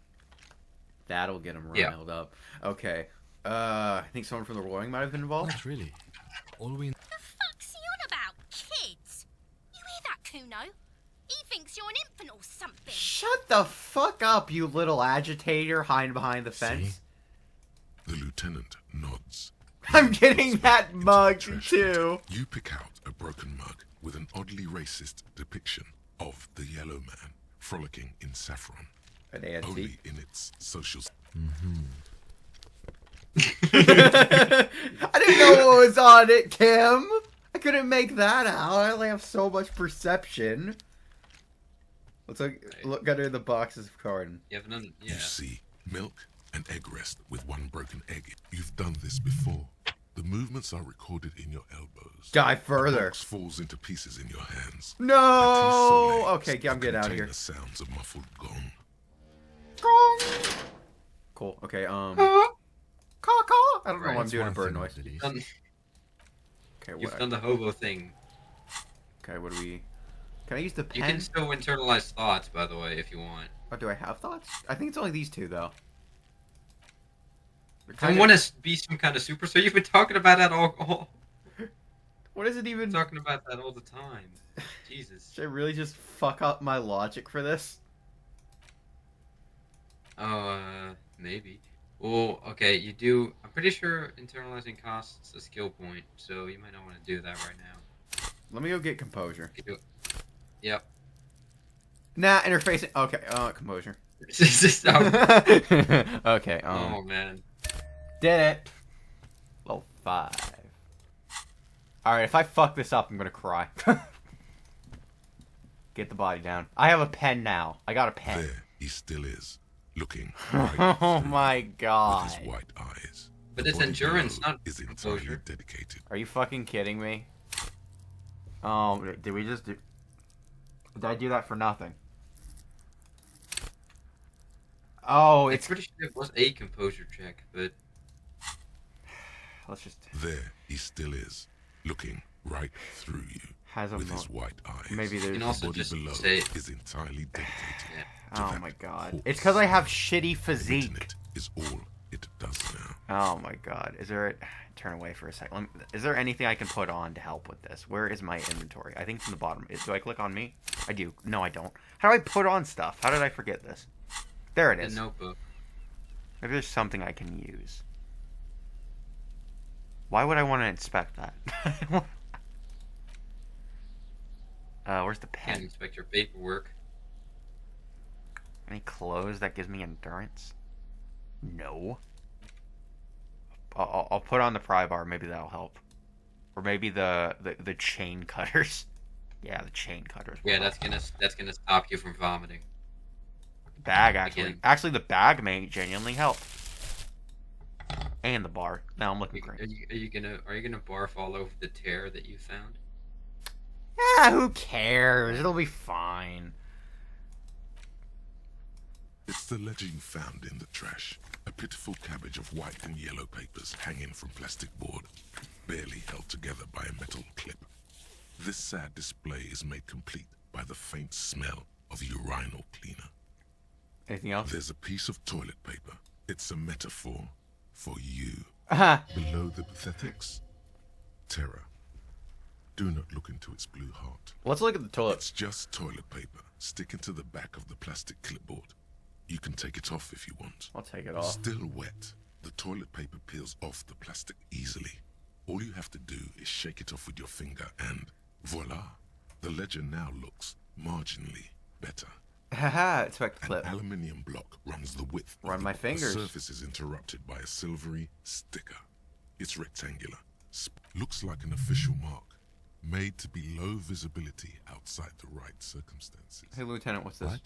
That'll get him Yeah. riled up. Okay. I think someone from the rowing might have been involved. Not really. All we The fuck's he on about? Kids? You hear that, Kuno? He thinks you're an infant or something. Shut the fuck up, you little agitator hiding behind the fence. See? The lieutenant nods. I'm getting that Into the mug trash too. can. You pick out a broken mug with an oddly racist depiction of the yellow man frolicking in saffron. An antique. Only in its social... I didn't know what was on it, Kim. I couldn't make that out. I only have so much perception. Let's look under the boxes of carton. You have another. You Yeah. see milk and egg rest with one broken egg. You've done this before. The movements are recorded in your elbows. Dive The further. box falls into pieces in your hands. No! At Okay, I'm getting out of here. The sounds of muffled gong. Cool. Okay, caw, caw. I don't know why I'm That's doing a one bird thing noise. at least. Okay, You've what? done the hobo thing. Okay, what do we... Can I use the You pen? can still internalize thoughts, by the way, if you want. Oh, do I have thoughts? I think it's only these two, though. They're I kinda- want to be some kind of super. So you've been talking about that all What is it even... talking about that all the time. Jesus. Should I really just fuck up my logic for this? Oh, maybe. Well, okay, you do. I'm pretty sure internalizing costs a skill point, so you might not want to do that right now. Let me go get composure. You do it. Yep. Nah, interfacing... Okay, composure. This is Okay, oh man. Did it. Level 5. Alright, if I fuck this up, I'm gonna cry. Get the body down. I have a pen now. I got a pen. There he still is, looking right Oh through my with god. his white eyes. But The it's body endurance, below not is entirely composure. dedicated. Are you fucking kidding me? Did we just do... Did I do that for nothing? Oh, I'm it's... pretty sure it was a composure check, but Let's just... There he still is, looking right through you Has a with mo... his white eyes. Maybe you there's... can The also body just below say is entirely dedicated. yeah. to Oh that my god. corpse. It's because I have shitty Written physique. it is all it does now. Oh my god. Is there... Turn away for a second. Is there anything I can put on to help with this? Where is my inventory? I think it's in the bottom. Do I click on me? I do. No, I don't. How do I put on stuff? How did I forget this? There it The is. notebook. Maybe there's something I can use. Why would I want to inspect that? Where's the Can't pen? inspect your paperwork. Any clothes that gives me endurance? No. I'll put on the pry bar. Maybe that'll help. Or maybe the chain cutters. Yeah, the chain cutters. will Yeah, help. that's gonna stop you from vomiting. Bag actually. Again. Actually, the bag may genuinely help. And the bar. Now I'm looking green. Are you gonna barf all over the tear that you found? Ah, who cares? It'll be fine. It's the legend you found in the trash. A pitiful cabbage of white and yellow papers hanging from plastic board, barely held together by a metal clip. This sad display is made complete by the faint smell of urinal cleaner. Anything else? There's a piece of toilet paper. It's a metaphor for you. Ah, Below the pathetics, terror. Do not look into its blue heart. let's look at the toilet. It's just toilet paper sticking to the back of the plastic clipboard. You can take it off if you want. I'll take it off. Still wet, the toilet paper peels off the plastic easily. All you have to do is shake it off with your finger and voila, the ledger now looks marginally better. Haha, expect An clip. aluminium block runs the width of Run the my book. fingers. The surface is interrupted by a silvery sticker. It's rectangular. Looks like an official mark. Made to be low visibility outside the right circumstances. Hey, Lieutenant, what's this? What?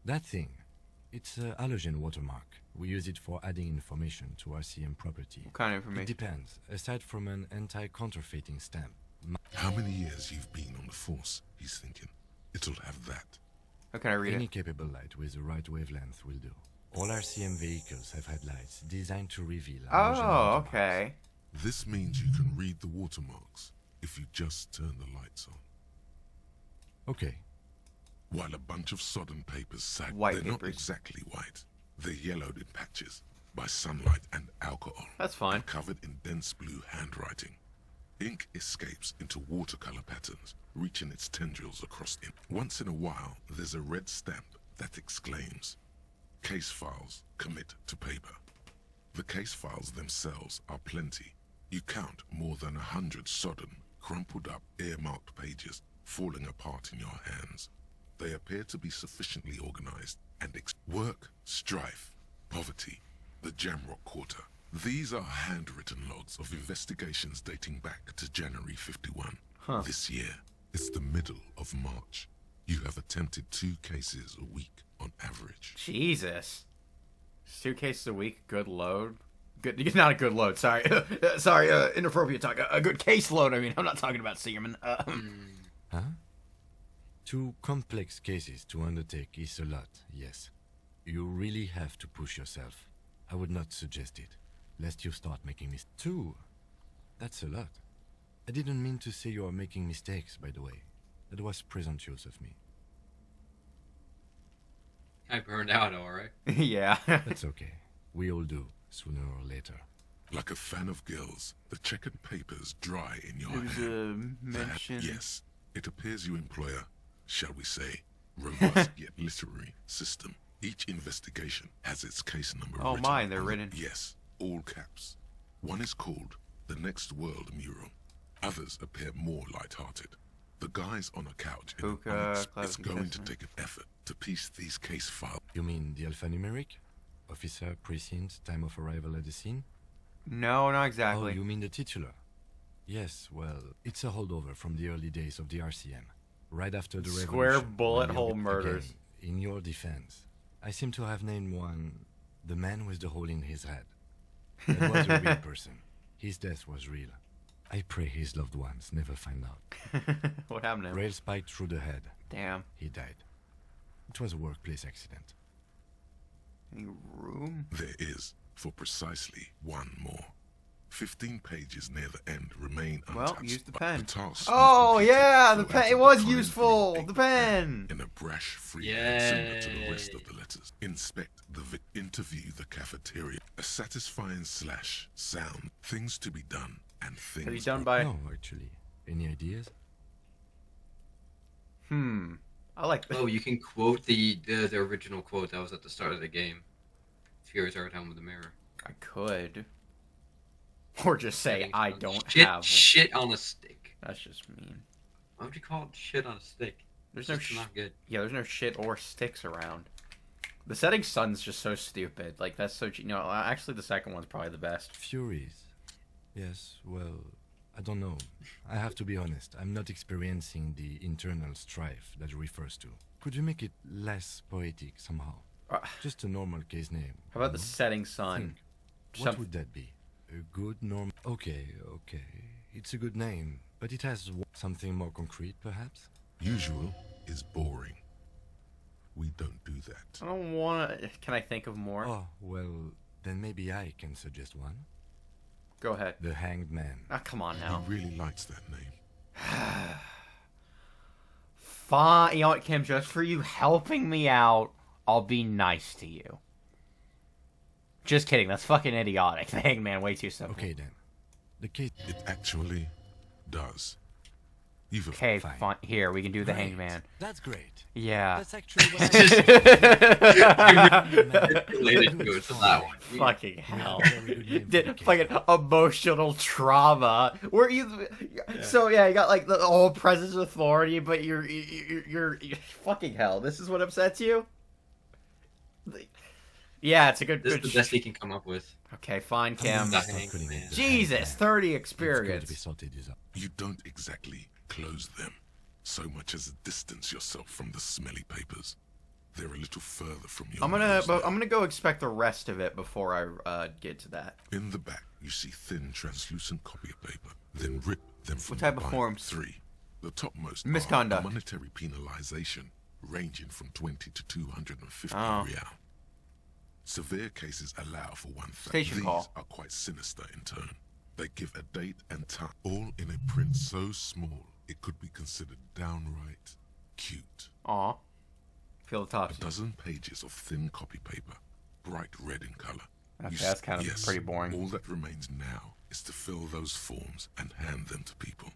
That thing. It's a halogen watermark. We use it for adding information to RCM property. What kind of It information? depends. Aside from an anti-counterfeiting stamp, How many years you've been on the force, he's thinking. It'll have that. How can I read any it? capable light with the right wavelength will do. All RCM vehicles have headlights designed to reveal halogen Oh, watermarks. okay. This means you can read the watermarks if you just turn the lights on. Okay. While a bunch of sodden papers sag, White they're not papers. exactly white. They're yellowed in patches by sunlight and alcohol. That's fine. And covered in dense blue handwriting. Ink escapes into watercolor patterns, reaching its tendrils across it. Once in a while, there's a red stamp that exclaims, "Case files commit to paper." The case files themselves are plenty. You count more than 100 sodden, crumpled up, earmarked pages falling apart in your hands. They appear to be sufficiently organized and work, strife, poverty, the Jamrock Quarter. These are handwritten logs of investigations dating back to January 51. Huh. This year, it's the middle of March. You have attempted 2 cases a week on average. Jesus. 2 cases a week, good load. Good, not a good load. Sorry, sorry. Inappropriate talk. A good caseload. I mean, I'm not talking about seamen. Huh? 2 complex cases to undertake is a lot, yes. You really have to push yourself. I would not suggest it, lest you start making mistakes. 2? That's a lot. I didn't mean to say you are making mistakes, by the way. That was presumptuous of me. I burned out, alright. Yeah. That's okay. We all do, sooner or later. Like a fan of gills, the checkered papers dry in your There's hand. a mention. Yes, it appears you employ a, shall we say, robust yet literary system. Each investigation has its case number. Oh, written mine, they're on written. Yes, all caps. One is called The Next World Mural. Others appear more light-hearted. The guy's on a couch in Hookah, an onyx. cloud It's going to contestant. take an effort to piece these case files. You mean the alphanumeric? Officer, precinct, time of arrival at the scene? No, not Oh, exactly. you mean the titular? Yes, well, it's a holdover from the early days of the RCM. Right after the Square revolution. bullet when hole Again, murders. in your defense, I seem to have named one the man with the hole in his head. That was a real person. His death was real. I pray his loved ones never find out. What happened to him? Rail spiked through the head. Damn. He died. It was a workplace accident. Any room? There is, for precisely one more. 15 pages near the end remain untouched. Well, use the but pen. task Oh, you've completed yeah, the so pen. as It to was decline useful. ink The pen pen. in a brash free hand similar to the rest of Yay. the letters. Inspect the interview the cafeteria. A satisfying slash sound. Things to be done and things. Have you done by? No, actually. Any ideas? I like that. Oh, you can quote the original quote that was at the start of the game. Fury's our home with the mirror. I could. Or just say Getting I some don't shit, have. shit on a stick. That's just mean. Why would you call it shit on a stick? There's It's no just not good. Yeah, there's no shit or sticks around. The setting sun's just so stupid. Like that's so. Actually, the second one's probably the best. Furies. Yes, well, I don't know. I have to be honest. I'm not experiencing the internal strife that it refers to. Could you make it less poetic somehow? Just a normal case name. How about you the know? setting sun? Think. What would that be? A good norm? Okay. It's a good name, but it has something more concrete, perhaps? Usual is boring. We don't do that. I don't want to. Can I think of more? Oh, well, then maybe I can suggest one. Go ahead. The Hanged Man. Ah, come on now. He really likes that name. Fine. You know what, Kim? Just for you helping me out, I'll be nice to you. Just kidding. That's fucking idiotic. The Hangman, way too simple. Okay, then. The case... It actually does. You've Okay, fine. Here, we can do the Great. Hangman. That's great. Yeah. That's actually what I... Related to it to that one. Fucking hell. Very good name for the Did case. fucking emotional trauma. Where you? So yeah, you got like the whole presence of authority, but you're fucking hell. This is what upsets you. Yeah, it's a good. This good is the best he can come up with. Okay, fine, Kim. The Stop Hangman. putting it the Jesus, Hangman. 30 It's good to be experience. salted is up. You don't exactly close them, so much as distance yourself from the smelly papers. They're a little further from your I'm nose now. gonna go expect the rest of it before I get to that. In the back, you see thin, translucent copy of paper. Then rip them from What type the of bind. forms? 3. The topmost Misconduct. are monetary penalization, ranging from 20 to 250 Oh. real. Severe cases allow for 1 thing. Station These call. are quite sinister in turn. They give a date and time, all in a print so small it could be considered downright cute. Aw. Feel the A top. dozen pages of thin copy paper, bright red in color. Okay, You that's kind of yes, pretty boring. All that remains now is to fill those forms and hand them to people.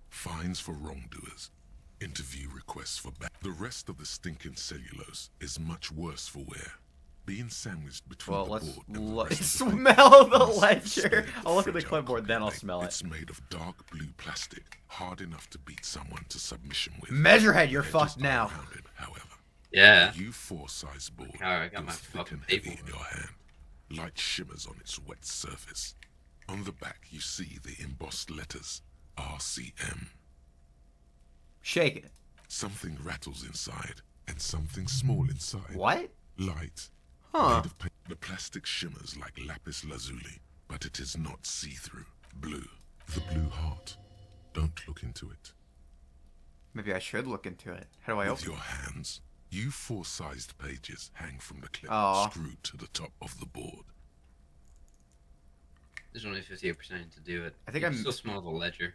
Fines for wrongdoers. Interview requests for back. The rest of the stinking cellulose is much worse for wear. Being sandwiched between Well, the let's board and the rest of the smell paper the must ledger. stay I'll look at the fragile clipboard, then I'll copy smell it. It's made of dark blue plastic, hard enough to beat someone to submission with. Measurehead, you're The edges fucked are now. rounded, however. Yeah. The U4-size board I got my feels thick fucking and heavy paper. in your hand. Light shimmers on its wet surface. On the back, you see the embossed letters RCM. Shake it. Something rattles inside, and something small inside. What? Light. Huh. Made of paint. The plastic shimmers like lapis lazuli, but it is not see-through. Blue. The blue heart. Don't look into it. Maybe I should look into it. How do I With open your hands, you 4-sized pages hang from the clip Aw. screwed to the top of the board. There's only 58% to do it. I think You can I'm- still smell the ledger.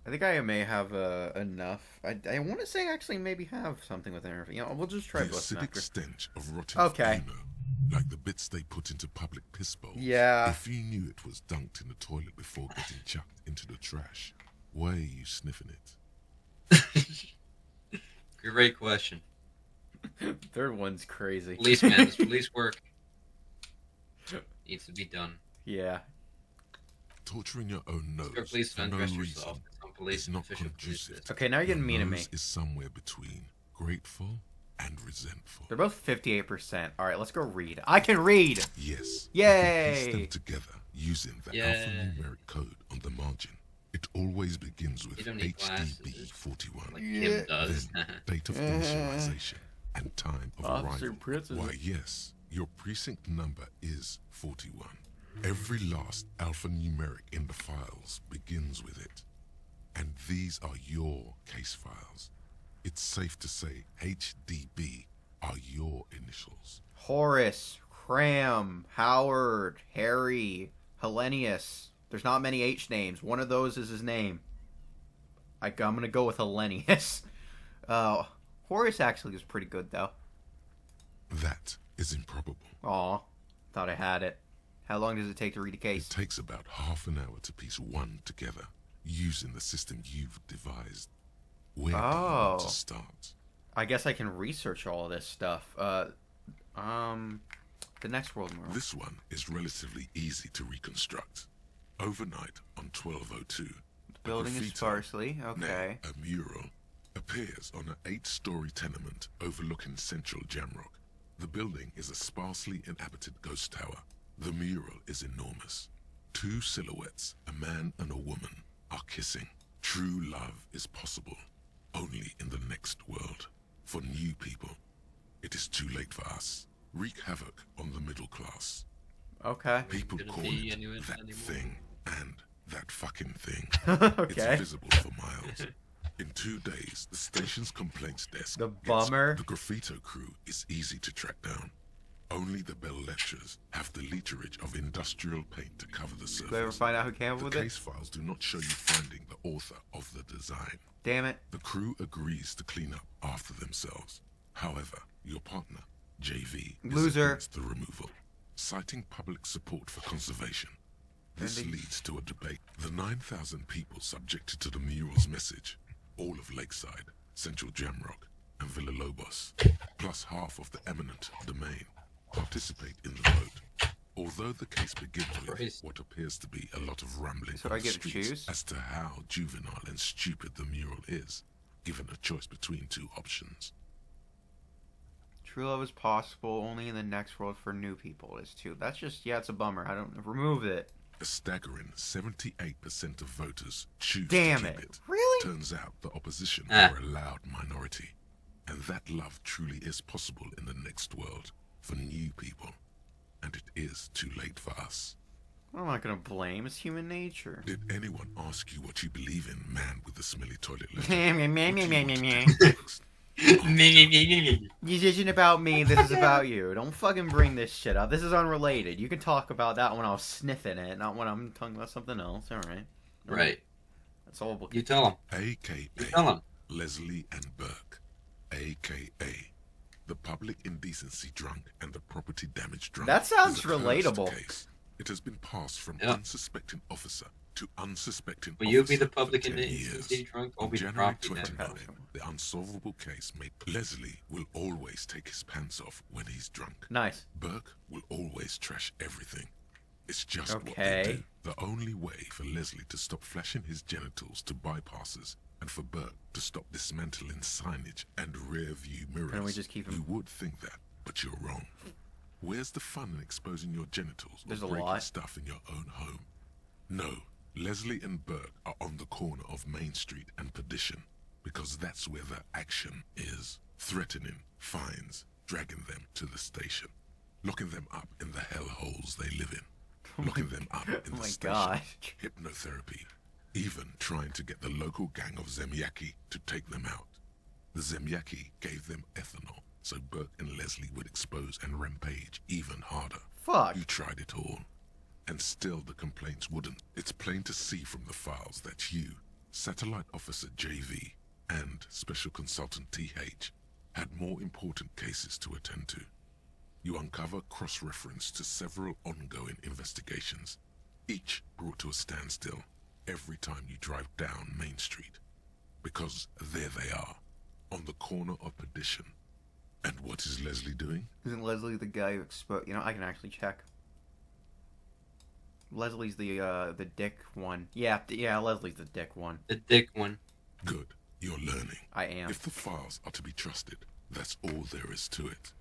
I think I may have enough. I want to say I actually maybe have something with everything. You know, we'll just try The both acidic after. stench of rotten Okay. like the bits they put into public piss bowls. Yeah. If you knew it was dunked in the toilet before getting chucked into the trash, why are you sniffing it? Great question. Third one's crazy. Police man, this police work needs to be done. Yeah. Torturing your own nose Go police for no undress reason yourself. It's on police is not official police conducive. list. Okay, now you're getting mean to me. Nose is somewhere between grateful and resentful. They're both 58%. All right, let's go read. I can read. Yes. Yay! You can piece them together using the Yay. alphanumeric code on the margin. It always begins with You don't need HDB 41. Like Kim does. Then date of initialization and time of Officer arrival. Prince is- Why, yes, your precinct number is 41. Every last alphanumeric in the files begins with it. And these are your case files. It's safe to say HDB are your initials. Horace, Cram, Howard, Harry, Hellenius. There's not many H names. One of those is his name. I'm going to go with Hellenius. Horace actually was pretty good, though. That is improbable. Aw, thought I had it. How long does it take to read a It case? takes about half an hour to piece one together, using the system you've devised. Where do you want Oh. to start? I guess I can research all of this stuff. The next world mural. This one is relatively easy to reconstruct. Overnight on 1202, a Building is graffiti, sparsely. nay, Okay. a mural, appears on an 8-story tenement overlooking central Jamrock. The building is a sparsely inhabited ghost tower. The mural is enormous. 2 silhouettes, a man and a woman, are kissing. True love is possible only in the next world. For new people, it is too late for us. Wreak havoc on the middle class. Okay. People Gonna call be it anyone that anymore. thing and that fucking thing. Okay. It's visible for miles. In 2 days, the station's complaints desk The gets- bummer. The graffito crew is easy to track down. Only the bell lectures have the literage of industrial paint to cover the surface. Did I ever find out who came up The with case it? files do not show you finding the author of the design. Damn it. The crew agrees to clean up after themselves. However, your partner, JV, is Loser. against the removal, citing public support for conservation. This Andy? leads to a debate. The 9,000 people subjected to the mural's message, all of Lakeside, Central Jamrock, and Villa Lobos, plus half of the eminent domain, participate in the vote. Although the case begins with Christ. what appears to be a lot of rambling So on I the get to streets choose? as to how juvenile and stupid the mural is, given a choice between 2 options. True love is possible only in the next world for new people. It's too. That's just, yeah, it's a bummer. I don't remove it. A staggering 78% of voters choose Damn to keep it. it. Really? Turns out the opposition Ah. are a loud minority, and that love truly is possible in the next world for new people, and it is too late for us. I'm not gonna blame. It's human nature. Did anyone ask you what you believe in, man with the smelly toilet Meh, ledger? meh, meh, What meh, do meh, you meh, want meh. to do next? This isn't about me. This is about you. Don't fucking bring this shit up. This is unrelated. You can talk about that when I was sniffing it, not when I'm talking about something else. All right. Right. That's all. We'll... You tell him. AKA You tell him. Leslie and Burke, AKA the public indecency drunk and the property damage drunk. That sounds is a cursed relatable. case. It has been passed from Yeah. unsuspecting officer to unsuspecting Will you be officer the public for 10 indecency years. drunk or On be the January property damage 29th, drunk? the unsolvable case made Leslie will always take his pants off when he's drunk. Nice. Burke will always trash everything. It's just what Okay. they do. The only way for Leslie to stop flashing his genitals to bypassers and for Burke to stop dismantling signage and rear view mirrors. Can we just keep him- You would think that, but you're wrong. Where's the fun in exposing your genitals There's or a breaking lot. stuff in your own home? No, Leslie and Burke are on the corner of Main Street and Perdition because that's where the action is. Threatening, fines, dragging them to the station, locking them up in the hellholes they live in, locking them up in Oh the my station, gosh. hypnotherapy, even trying to get the local gang of Zemyaki to take them out. The Zemyaki gave them ethanol, so Burke and Leslie would expose and rampage even harder. Fuck. You tried it all, and still the complaints wouldn't. It's plain to see from the files that you, Satellite Officer JV, and Special Consultant TH had more important cases to attend to. You uncover cross-reference to several ongoing investigations, each brought to a standstill every time you drive down Main Street. Because there they are, on the corner of Perdition. And what is Leslie doing? Isn't Leslie the guy who exposed... You know, I can actually check. Leslie's the dick one. Yeah, Leslie's the dick one. The dick one. Good, you're learning. I am. If the files are to be trusted, that's all there is to it.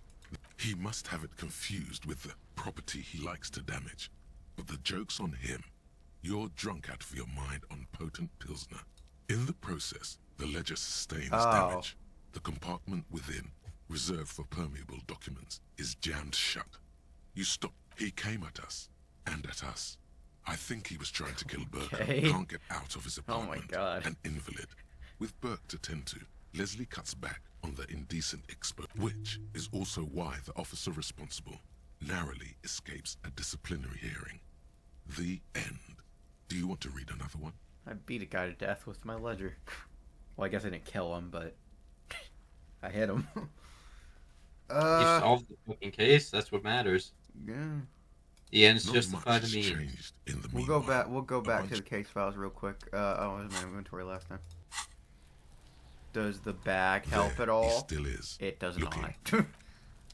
He must have it confused with the property he likes to damage. But the joke's on him. You're drunk out of your mind on potent Pilsner. In the process, the ledger sustains damage. The compartment within, reserved for permeable documents, is jammed shut. You stop. He came at us, and at us. I think he was trying to kill Burke. Okay. Can't get out of his apartment. Oh my God. An invalid. With Burke to tend to, Leslie cuts back on the indecent expo, which is also why the officer responsible narrowly escapes a disciplinary hearing. The end. Do you want to read another one? I beat a guy to death with my ledger. Well, I guess I didn't kill him, but I hit him. You solved the fucking case. That's what matters. Yeah. The ends Not justify much the has means. changed in the We'll go meanwhile. back. We'll go back to bunch- the case files real quick. Oh, it was my inventory last time. Does the bag help There at all? He still is. It does looking. not.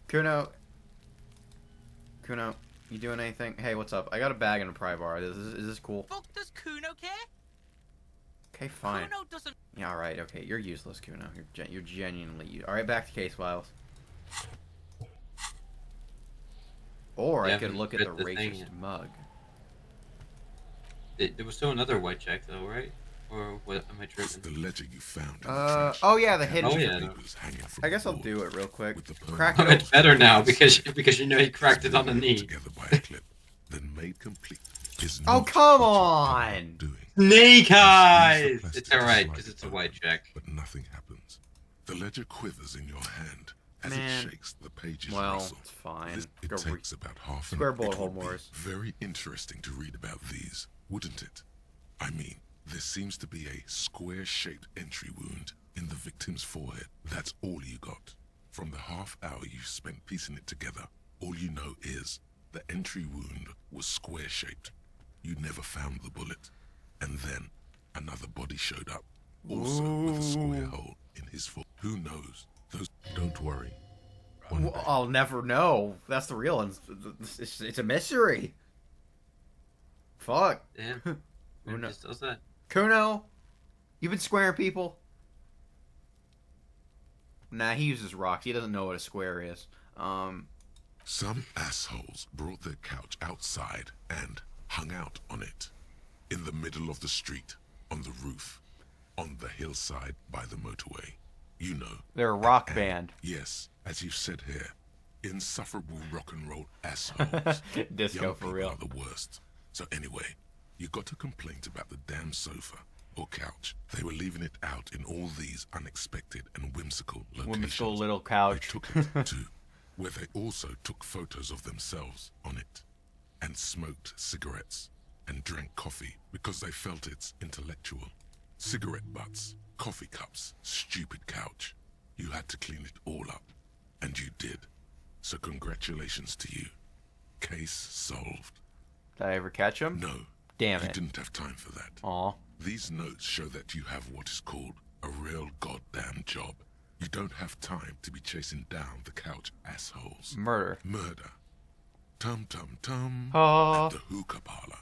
Kuno, you doing anything? Hey, what's up? I got a bag and a pry bar. Is this cool? Fuck does Kuno care? Okay, fine. Kuno doesn't. Yeah, all right. Okay, you're useless, Kuno. You're genuinely all right. Back to case files. Or Yeah, I could but look at the the thing- racist mug. There was still another white check though, right? Or what? Am I It's tripping? the ledger you found in the trash. Oh yeah, the hidden. Oh, yeah. Papers hanging from I guess the I'll wall do it real quick. with the Crack permanent it It's better now because you know he cracked it on the knee. together by a clip, then made complete. Is Oh, not come what you on! Doing. Snake eyes! Squeeze the It's plastic alright to because slide it's a it white open, check. But nothing happens. The ledger quivers in your hand as Man. it shakes. The pages Well, rustle. it's fine. It Go takes about half an Square hour. bullet It hole would be Morris. very interesting to read about these, wouldn't it? I mean, there seems to be a square-shaped entry wound in the victim's forehead. That's all you got. From the half hour you spent piecing it together, all you know is the entry wound was square-shaped. You never found the bullet. And then another body showed up, also with a square hole in his foot. Who knows? Those. Don't worry. One Well, day, I'll never know. That's the real. It's a mystery. Fuck. Damn. Who Who knows? just does that? Kuno, you've been squaring people. Nah, he uses rocks. He doesn't know what a square is. Some assholes brought their couch outside and hung out on it. In the middle of the street, on the roof, on the hillside by the motorway. You know. They're a rock And, band. Yes, as you said here, insufferable rock and roll assholes. Disco Young for people real. are the worst. So anyway, you got a complaint about the damn sofa or couch. They were leaving it out in all these unexpected and whimsical locations. Whimsical little They couch. took it too, where they also took photos of themselves on it, and smoked cigarettes, and drank coffee because they felt it's intellectual. Cigarette butts, coffee cups, stupid couch. You had to clean it all up, and you did. So congratulations to you. Case solved. Did I ever catch him? No, Damn you it. didn't have time for that. Aw. These notes show that you have what is called a real goddamn job. You don't have time to be chasing down the couch assholes. Murder. Murder. Tum Tum Tum Oh. at the hookah parlor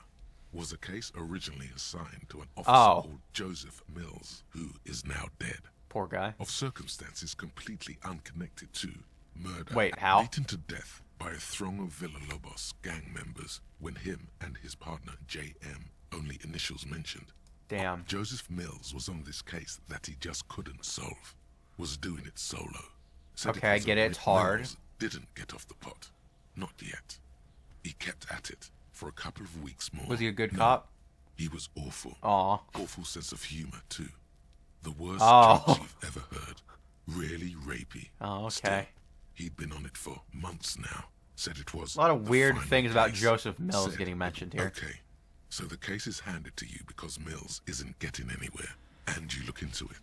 was a case originally assigned to an officer Oh. called Joseph Mills, who is now dead, Poor guy. of circumstances completely unconnected to murder. Wait, how? Beaten to death by a throng of Villalobos gang members when him and his partner J.M., only initials mentioned, Damn. Joseph Mills was on this case that he just couldn't solve. Was doing it solo. Said Okay, I was get a it. It's hard. Mills didn't get off the pot. Not yet. He kept at it for a couple of weeks more. Was he a good No, cop? He was awful. Aw. Awful sense of humor, too. The worst Oh. jokes you've ever heard. Really rapey. Oh, okay. Still, he'd been on it for months now. Said it was A lot of the weird final things about case. Joseph Mills Said, getting mentioned here. Okay, so the case is handed to you because Mills isn't getting anywhere, and you look into it.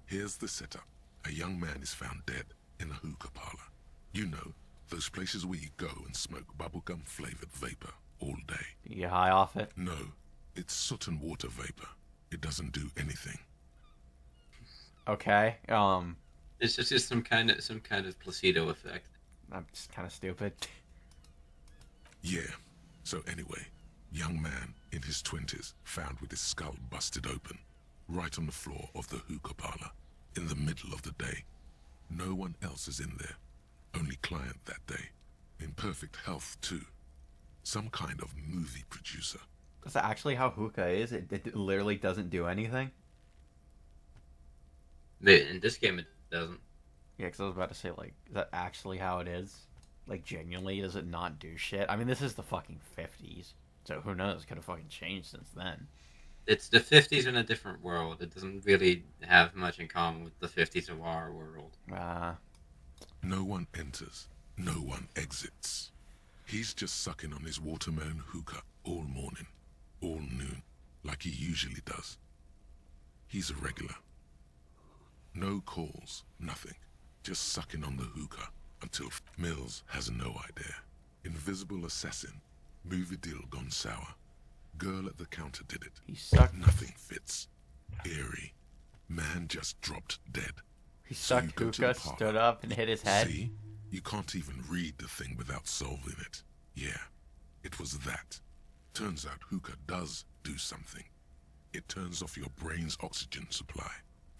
Here's the setup. A young man is found dead in a hookah parlor. You know, those places where you go and smoke bubblegum-flavored vapor all day. You high off it? No, it's soot and water vapor. It doesn't do anything. Okay. It's just some kind of placebo effect. I'm just kind of stupid. Yeah. So anyway, young man in his 20s found with his skull busted open, right on the floor of the hookah parlor, in the middle of the day. No one else is in there. Only client that day. In perfect health, too. Some kind of movie producer. Is that actually how hookah is? It literally doesn't do anything? In this game, it doesn't. Yeah, because I was about to say, like, is that actually how it is? Like, genuinely, does it not do shit? I mean, this is the fucking 50s, so who knows? Could have fucking changed since then. It's the 50s in a different world. It doesn't really have much in common with the 50s of our world. No one enters. No one exits. He's just sucking on his watermelon hookah all morning, all noon, like he usually does. He's a regular. No calls, nothing. Just sucking on the hookah until Mills has no idea. Invisible assassin. Movie deal gone sour. Girl at the counter did it. He sucked. Nothing fits. Eerie. Man just dropped dead. He So you sucked go to the hookah, parlor. stood up, and hit his head. See? You can't even read the thing without solving it. Yeah, it was that. Turns out hookah does do something. It turns off your brain's oxygen supply.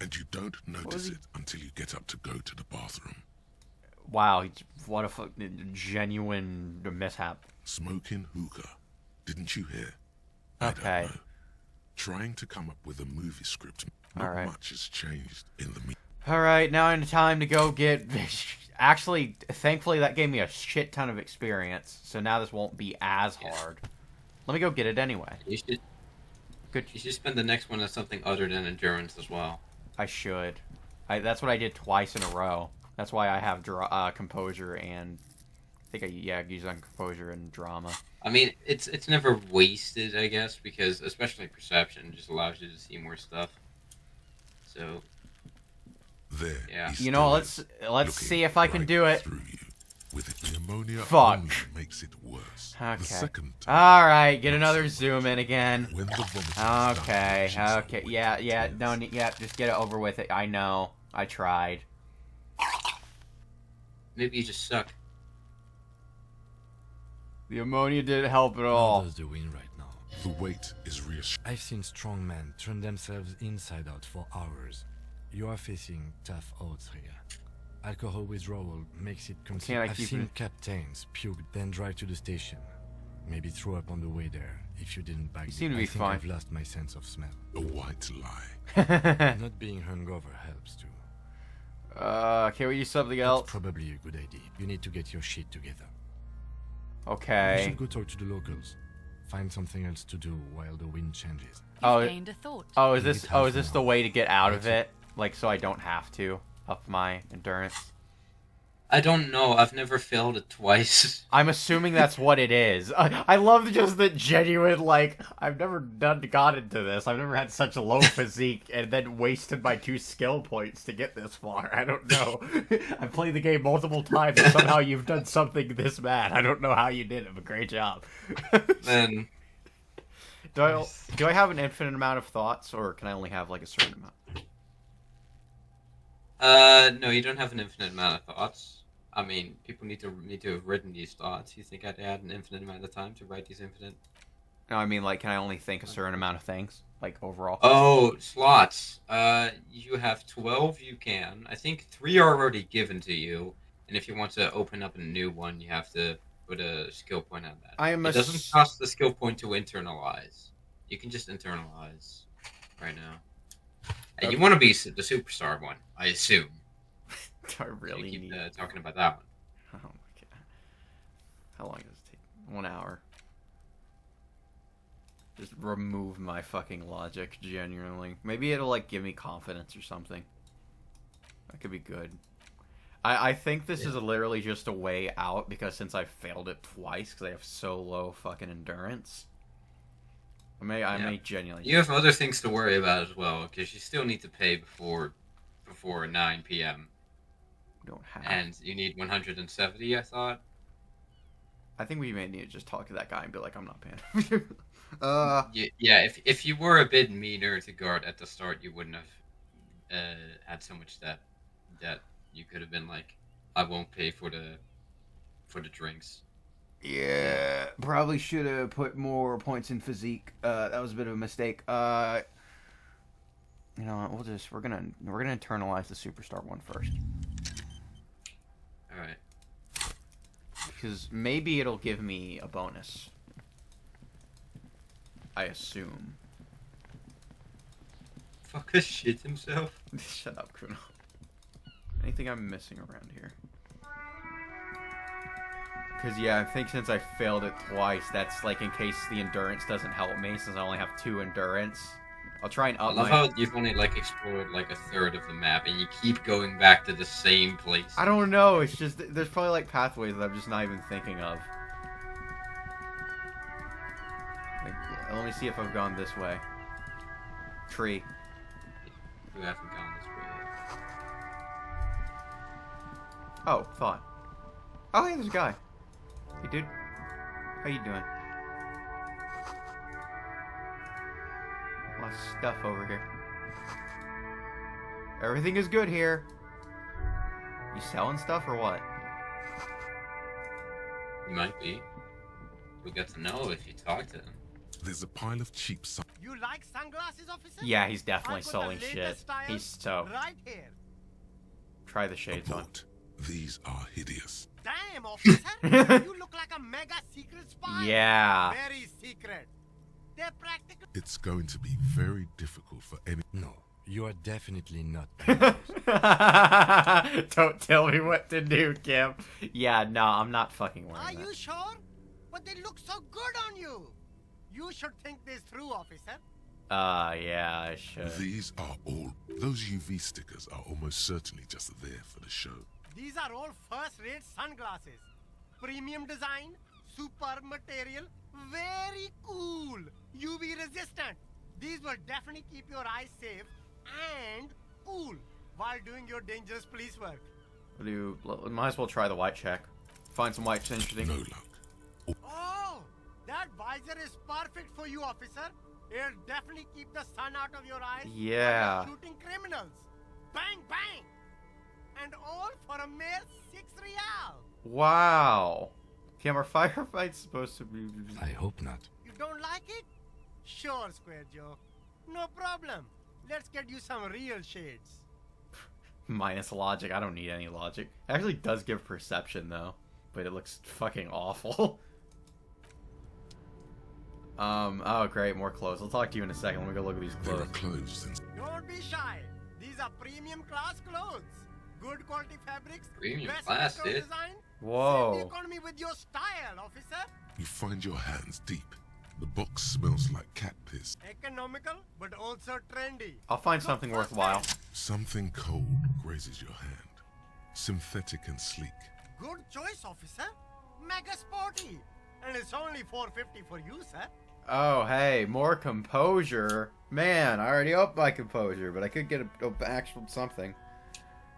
And you don't notice it until you get up to go to the bathroom. Wow, what a genuine mishap. Smoking hookah. Didn't you hear? I Okay. don't know. Trying to come up with a movie script. Not All right. much has changed in the Alright, now in time to go get... Actually, thankfully that gave me a shit ton of experience, so now this won't be as hard. Let me go get it anyway. You should. Good. You should spend the next one on something other than endurance as well. I should. That's what I did twice in a row. That's why I have composure and... I think I use on composure and drama. I mean, it's never wasted, I guess, because especially perception just allows you to see more stuff. So There. yeah. he You know, still let's is, see if I can right do it. through you. With it, the ammonia Fuck. only makes it worse. Okay. The second time, Alright, get another zoom in again. when the vomiting Okay, starts, okay, yeah, no, yeah, just get it over with it. I know, I tried. Maybe you just suck. The ammonia didn't help at How all. does the wind right now? The weight is reassuring. I've seen strong men turn themselves inside out for hours. You are facing tough odds here. Alcohol withdrawal makes it Can't I consider. I've keep seen it- captains puke, then drive to the station. Maybe throw up on the way there if you didn't back You it. seem to I be think fine. I've lost my sense of smell. A white lie. Not being hungover helps too. Can we use something That's else? probably a good idea. You need to get your shit together. You Okay. should go talk to the locals. Find something else to do while the wind changes. Oh, You've gained a thought. Oh, is Leave this it half the an hour. way to get out of That's it? Like, so I don't have to up my endurance? I don't know. I've never failed it twice. I'm assuming that's what it is. I love just the genuine, like, I've never got into this. I've never had such a low physique and then wasted my 2 skill points to get this far. I don't know. I've played the game multiple times and somehow you've done something this bad. I don't know how you did it, but great job. Then do I have an infinite amount of thoughts, or can I only have, like, a certain amount? no, you don't have an infinite amount of thoughts. I mean, people need to have written these thoughts. You think I'd add an infinite amount of time to write these infinite? No, I mean, like, can I only think a certain amount of things? Like, overall? Oh, slots. You have 12. You can. I think 3 are already given to you, and if you want to open up a new one, you have to put a skill point on that. I am It doesn't cost the skill point to internalize. You can just internalize. right now. And you want to be the superstar one, I assume. Do I really So you keep need... talking about that one. Oh my god. How long does it take? 1 hour. Just remove my fucking logic, genuinely. Maybe it'll, like, give me confidence or something. That could be good. I think this is literally just a way out, because since I failed it twice, because I have so low fucking endurance. I may genuinely... You have other things to worry about as well, because you still need to pay before 9 p.m. Don't have... And you need 170, I thought. I think we may need to just talk to that guy and be like, I'm not paying. Yeah, if you were a bit meaner to guard at the start, you wouldn't have had so much debt. You could have been like, I won't pay for the drinks. Yeah, probably should have put more points in physique. That was a bit of a mistake. You know what, we're gonna internalize the superstar one first. All right. Because maybe it'll give me a bonus. I assume. Fucker shit himself. Shut up, Kuno. Anything I'm missing around here? Because, yeah, I think since I failed it twice, that's, like, in case the endurance doesn't help me, since I only have 2 endurance. I'll try and up I love how you've only, like, explored, like, a third of the map, and you keep going back to the same place. I don't know, it's just, there's probably, like, pathways that I'm just not even thinking of. Like, let me see if I've gone this way. Tree. You haven't gone this way yet. Oh, thought. Oh, hey, there's a guy. Hey, dude. How you doing? A lot of stuff over here. Everything is good here. You selling stuff or what? You might be. You'll get to know if you talk to them. There's a pile of cheap You like sunglasses, officer? Yeah, he's definitely I put the selling shit. latest style He's so... right here. Try the shades on. Abort. These are hideous. Damn, officer! You look like a mega secret spy. Yeah. Very secret. They're practical. It's going to be very difficult for any... No, you are definitely not. Don't tell me what to do, Kim. Yeah, no, I'm not fucking wearing Are that. you sure? But they look so good on you. You should think this through, officer. Yeah, I should. These are all... Those UV stickers are almost certainly just there for the show. These are all first-rate sunglasses. Premium design, superb material, very cool. UV resistant. These will definitely keep your eyes safe and cool while doing your dangerous police work. Might as well try the white check. Find some whites interesting. No luck. Oh, that visor is perfect for you, officer. It'll definitely keep the sun out of your eyes. Yeah. While you're shooting criminals. Bang, bang. And all for a mere 6 real. Wow. Kim, are firefights supposed to be... I hope not. You don't like it? Sure, Square Joe. No problem. Let's get you some real shades. Minus logic. I don't need any logic. It actually does give perception, though. But it looks fucking awful. Oh great, more clothes. I'll talk to you in a second. Let me go look at these There clothes. are clothes and... Don't be shy. These are premium class clothes. Good quality fabrics. Premium best class, retro dude. design. Whoa. Save the economy with your style, officer. You find your hands deep. The box smells like cat piss. Economical, but also trendy. I'll find something worthwhile. Something cold grazes your hand. Synthetic and sleek. Good choice, officer. Mega sporty. And it's only $4.50 for you, sir. Oh, hey, more composure. Man, I already upped my composure, but I could get a actual something.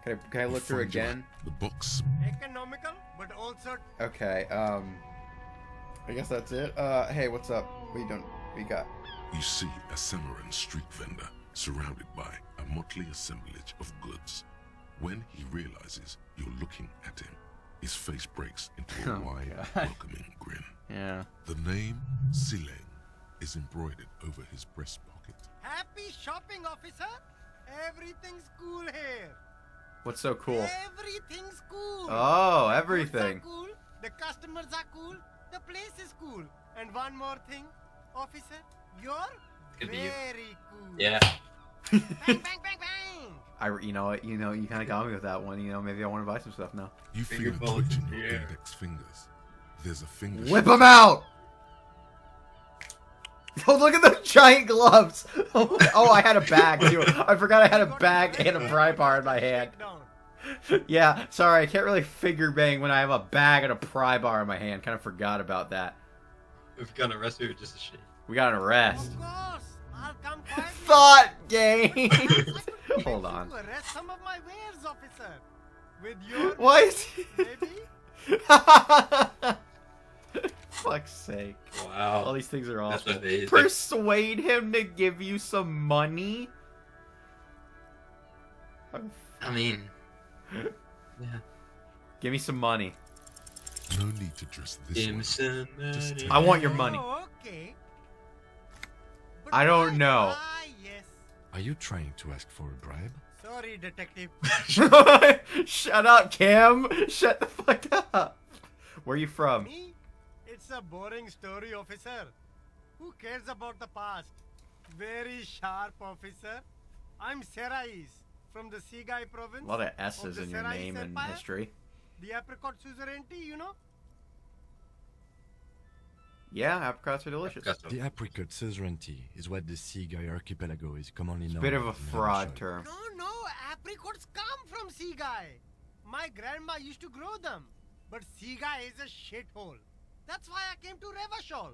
Can I look through again? The box... Economical, but also... Okay, I guess that's it. Hey, what's up? We got... You see a Samarran street vendor surrounded by a motley assemblage of goods. When he realizes you're looking at him, his face breaks into a wide, welcoming grin. Yeah. The name Sileng is embroidered over his breast pocket. Happy shopping, officer. Everything's cool here. What's so cool? Everything's cool. Oh, The everything. goods are cool. The customers are cool. The place is cool. And one more thing, officer, you're Could be you. Very cool. Yeah. Bang, bang, bang, bang. You know what? You kind of got me with that one. Maybe I want to buy some stuff now. You Finger feel a bullets twitch in in the your air. index fingers. There's a finger. Whip them out! Oh, look at those giant gloves! Oh, I had a bag too. I forgot I had a bag and a pry bar in my hand. Yeah, sorry, I can't really finger bang when I have a bag and a pry bar in my hand. Kind of forgot about that. We've got arrested or just a shit. We got an arrest. Of course. I'll come quietly. Thought game! I would Hold like on. to arrest some of my wares, officer. With your Why is maybe? Fuck's sake. Wow. All these things are That's awful. amazing. Persuade him to give you some money? I mean, yeah. Give me some money. No need to dress this Dim way. sum Just money. I want your money. Oh, okay. But I don't why- know. Ah, yes. Are you trying to ask for a bribe? Sorry, detective. Shut up, Kim! Shut the fuck up! Where are you from? Me? It's a boring story, officer. Who cares about the past? Very sharp, officer. I'm Serais from the Sigai province. A lot of S's the in your Serais name and Empire. history. The apricot suzerainty, you know? Yeah, apricots are delicious. Got some. The apricot suzerainty is what the Seaguy archipelago is commonly known Bit of a as in fraud Revachol. term. No, apricots come from Sigai. My grandma used to grow them. But Sigai is a shithole. That's why I came to Revachol.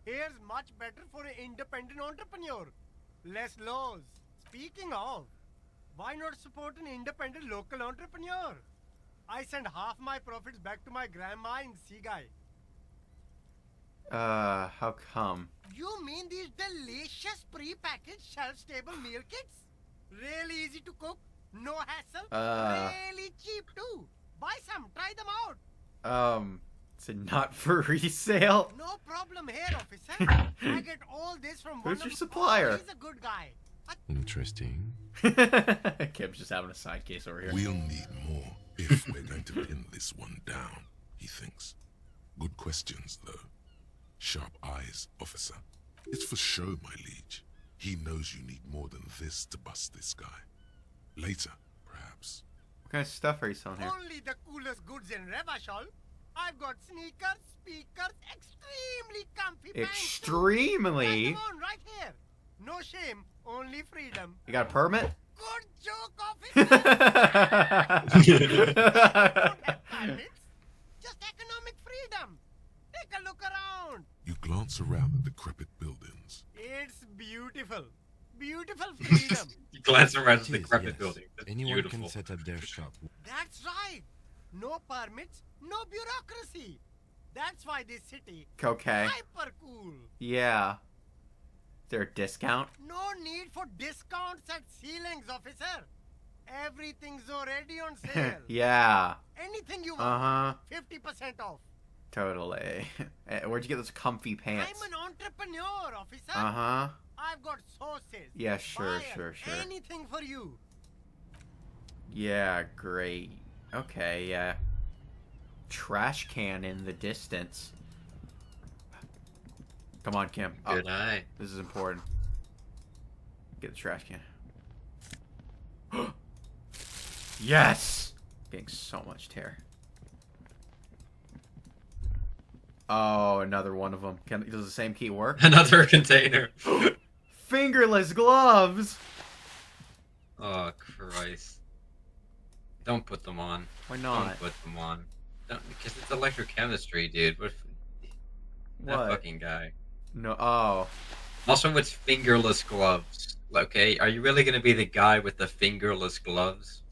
Here's much better for an independent entrepreneur. Less laws. Speaking of, why not support an independent local entrepreneur? I send half my profits back to my grandma in Sigai. How come? You mean these delicious pre-packaged shelf-stable meal kits? Really easy to cook, no hassle, really cheap too. Buy some, try them out. Is it not for resale? No problem here, officer. I get all this from one Who's of your supplier? Oh, he's a good guy. Interesting. Kim's just having a side case over here. We'll need more if we're going to pin this one down, he thinks. Good questions, though. Sharp eyes, officer. It's for show, my liege. He knows you need more than this to bust this guy. Later, perhaps. What kind of stuff are you selling here? Only the coolest goods in Revachol. I've got sneakers, speakers, extremely comfy pants. too. Extremely? Try them on right here. No shame, only freedom. You got a permit? Good joke, officer. Don't have permits, just economic freedom. Take a look around. You glance around the decrepit buildings. It's beautiful. Beautiful freedom. You glance around at It the is, decrepit yes. building. That's Anyone beautiful. can set up their shop. That's right. No permits, no bureaucracy. That's why this city Okay. hyper cool. Yeah. Is there a discount? No need for discounts at ceilings, officer. Everything's already on sale. Yeah. Anything you want, Uh-huh. 50% off. Totally. Where'd you get those comfy pants? I'm an entrepreneur, officer. Uh-huh. I've got sauces. Yeah, sure, fire, sure. Anything for you. Yeah, great. Okay, yeah. Trash can in the distance. Come on, Kim. Up. Good eye. This is important. Get the trash can. Yes! Getting so much tear. Oh, another one of them. Does the same key work? Another container. Fingerless gloves! Oh, Christ. Don't put them on. Why Don't not? put them on. Don't, because it's electrochemistry, dude. What if... That What? fucking guy. No. Oh. Also, it's fingerless gloves. Okay, are you really gonna be the guy with the fingerless gloves?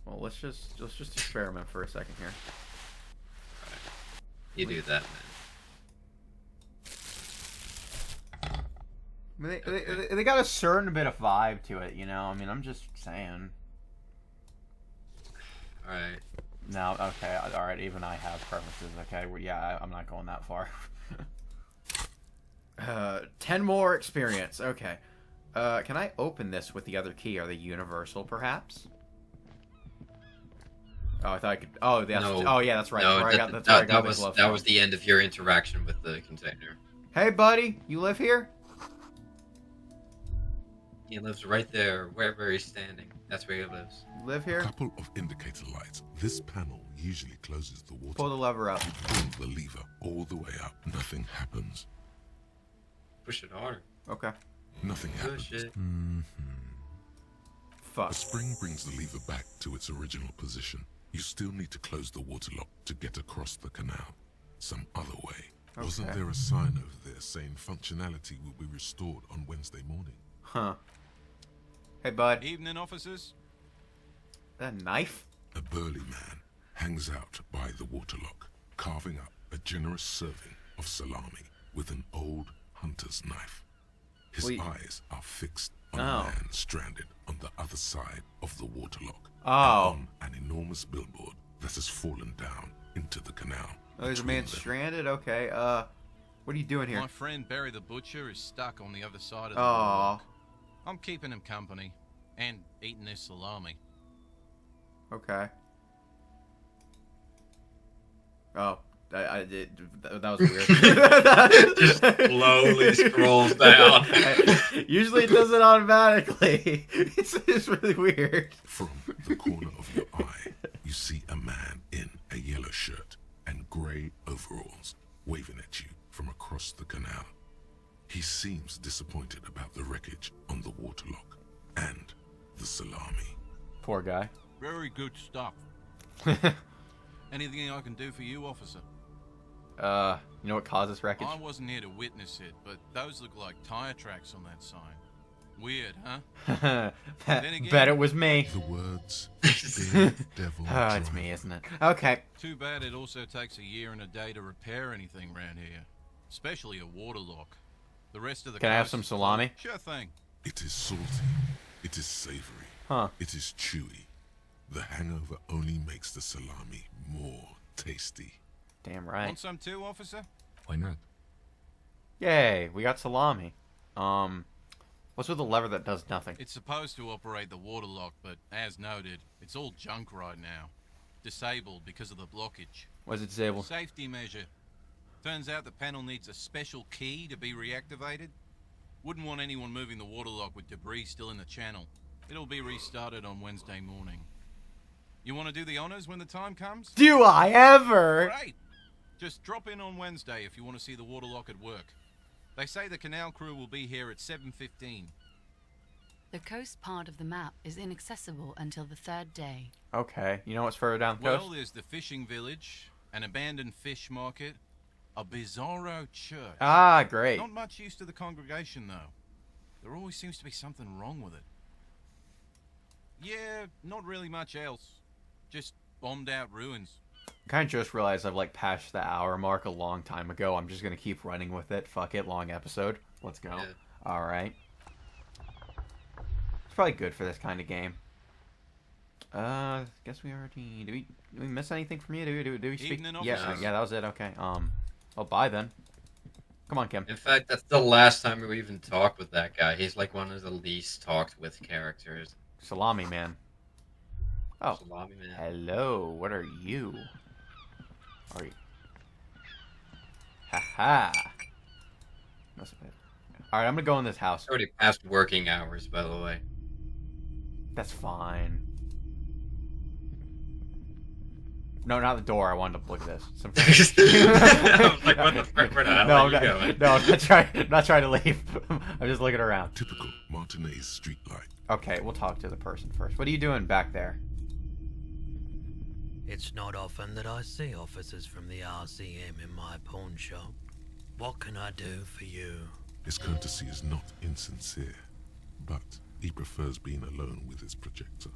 Well, let's just experiment for a second here. You do that, man. I mean, they got a certain bit of vibe to it, you know? I mean, I'm just saying. Alright. No, okay, alright, even I have preferences, okay? Well, yeah, I'm not going that far. 10 more experience, okay. Can I open this with the other key? Are they universal, perhaps? Oh, I thought I could... Oh, that's, No. oh yeah, that's right. No, That's where I got the glove that from. was the end of your interaction with the container. Hey, buddy, you live here? He lives right there, wherever he's standing. That's where he lives. Live A here? couple of indicator lights. This panel usually closes the water. Pull the lever up. You pull the lever all the way up. Nothing happens. Push it harder. Okay. Nothing happens. Push it. Fuck. The spring brings the lever back to its original position. You still need to close the water lock to get across the canal. Some other way. Wasn't there a sign over there saying functionality will be restored on Wednesday morning? Huh. Hey, bud. Evening, officers. That knife? A burly man hangs out by the waterlock, carving up a generous serving of salami with an old hunter's knife. His eyes are fixed on a man stranded on the other side of the waterlock. On an enormous billboard that has fallen down into the canal. Oh, there's a man stranded? Okay, what are you doing here? My friend Barry the Butcher is stuck on the other side of the waterlock. I'm keeping him company and eating his salami. Okay. Oh, I did. That was weird. Just slowly scrolls down. Usually it does it automatically. It's really weird. From the corner of your eye, you see a man in a yellow shirt and grey overalls waving at you from across the canal. He seems disappointed about the wreckage on the waterlock and the salami. Poor guy. Very good stuff. Anything I can do for you, officer? You know what caused this wreckage? I wasn't here to witness it, but those look like tire tracks on that sign. Weird, huh? Bet it was me. The words, big devil Oh, it's me, isn't it? Okay. Too bad it also takes a year and a day to repair anything around here. Especially a waterlock. The rest of the Can I have coast some is salami? fine. Sure thing. It is salty. It is savory. Huh. It is chewy. The hangover only makes the salami more tasty. Damn right. Want some too, officer? Why not? Yay, we got salami. What's with the lever that does nothing? It's supposed to operate the waterlock, but as noted, it's all junk right now. Disabled because of the blockage. Why is it disabled? Safety measure. Turns out the panel needs a special key to be reactivated. Wouldn't want anyone moving the waterlock with debris still in the channel. It'll be restarted on Wednesday morning. You want to do the honors when the time comes? Do I ever? Great. Just drop in on Wednesday if you want to see the waterlock at work. They say the canal crew will be here at 7:15. The coast part of the map is inaccessible until the third day. Okay. You know what's further down the coast? Well, there's the fishing village, an abandoned fish market, a bizarro church. Ah, great. Not much use to the congregation, though. There always seems to be something wrong with it. Yeah, not really much else. Just bombed out ruins. I kind of just realized I've like passed the hour mark a long time ago. I'm just gonna keep running with it. Fuck it, long episode. Let's go. Yeah. All right. It's probably good for this kind of game. Guess we already do we miss anything from you? Do we speak? Evening, Yeah, officers. yeah, that was it. Okay. Well, bye then. Come on, Kim. In fact, that's the last time we even talked with that guy. He's like one of the least talked with characters. Salami man. Oh. Salami man. Hello. What are you? Are you? Haha. All right, I'm gonna go in this house. Already past working hours, by the way. That's fine. No, not the door. I wanted to look at this. I was like, what the frick? Where the hell are you going? No, I'm not trying to leave. I'm just looking around. Typical Martinez street light. Okay, we'll talk to the person first. What are you doing back there? It's not often that I see officers from the RCM in my pawn shop. What can I do for you? His courtesy is not insincere, but he prefers being alone with his projector,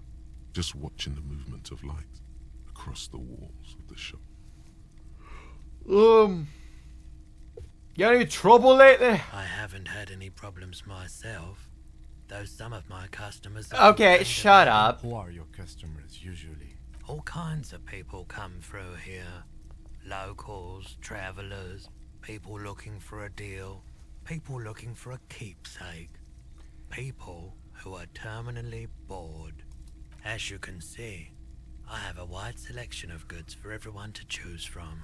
just watching the movement of light across the walls of the shop. You got any trouble lately? I haven't had any problems myself, though some of my customers... Okay, shut up. Who are your customers usually? All kinds of people come through here. Locals, travelers, people looking for a deal, people looking for a keepsake, people who are terminally bored. As you can see, I have a wide selection of goods for everyone to choose from.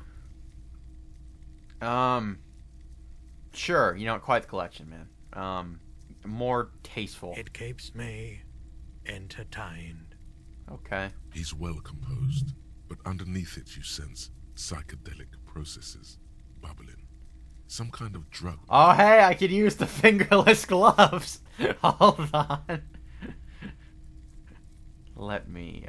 Sure. You know, quite the collection, man. more tasteful. It keeps me entertained. Okay. He's well composed, but underneath it you sense psychedelic processes bubbling. Some kind of drug. Oh, hey, I can use the fingerless gloves. Hold on. Let me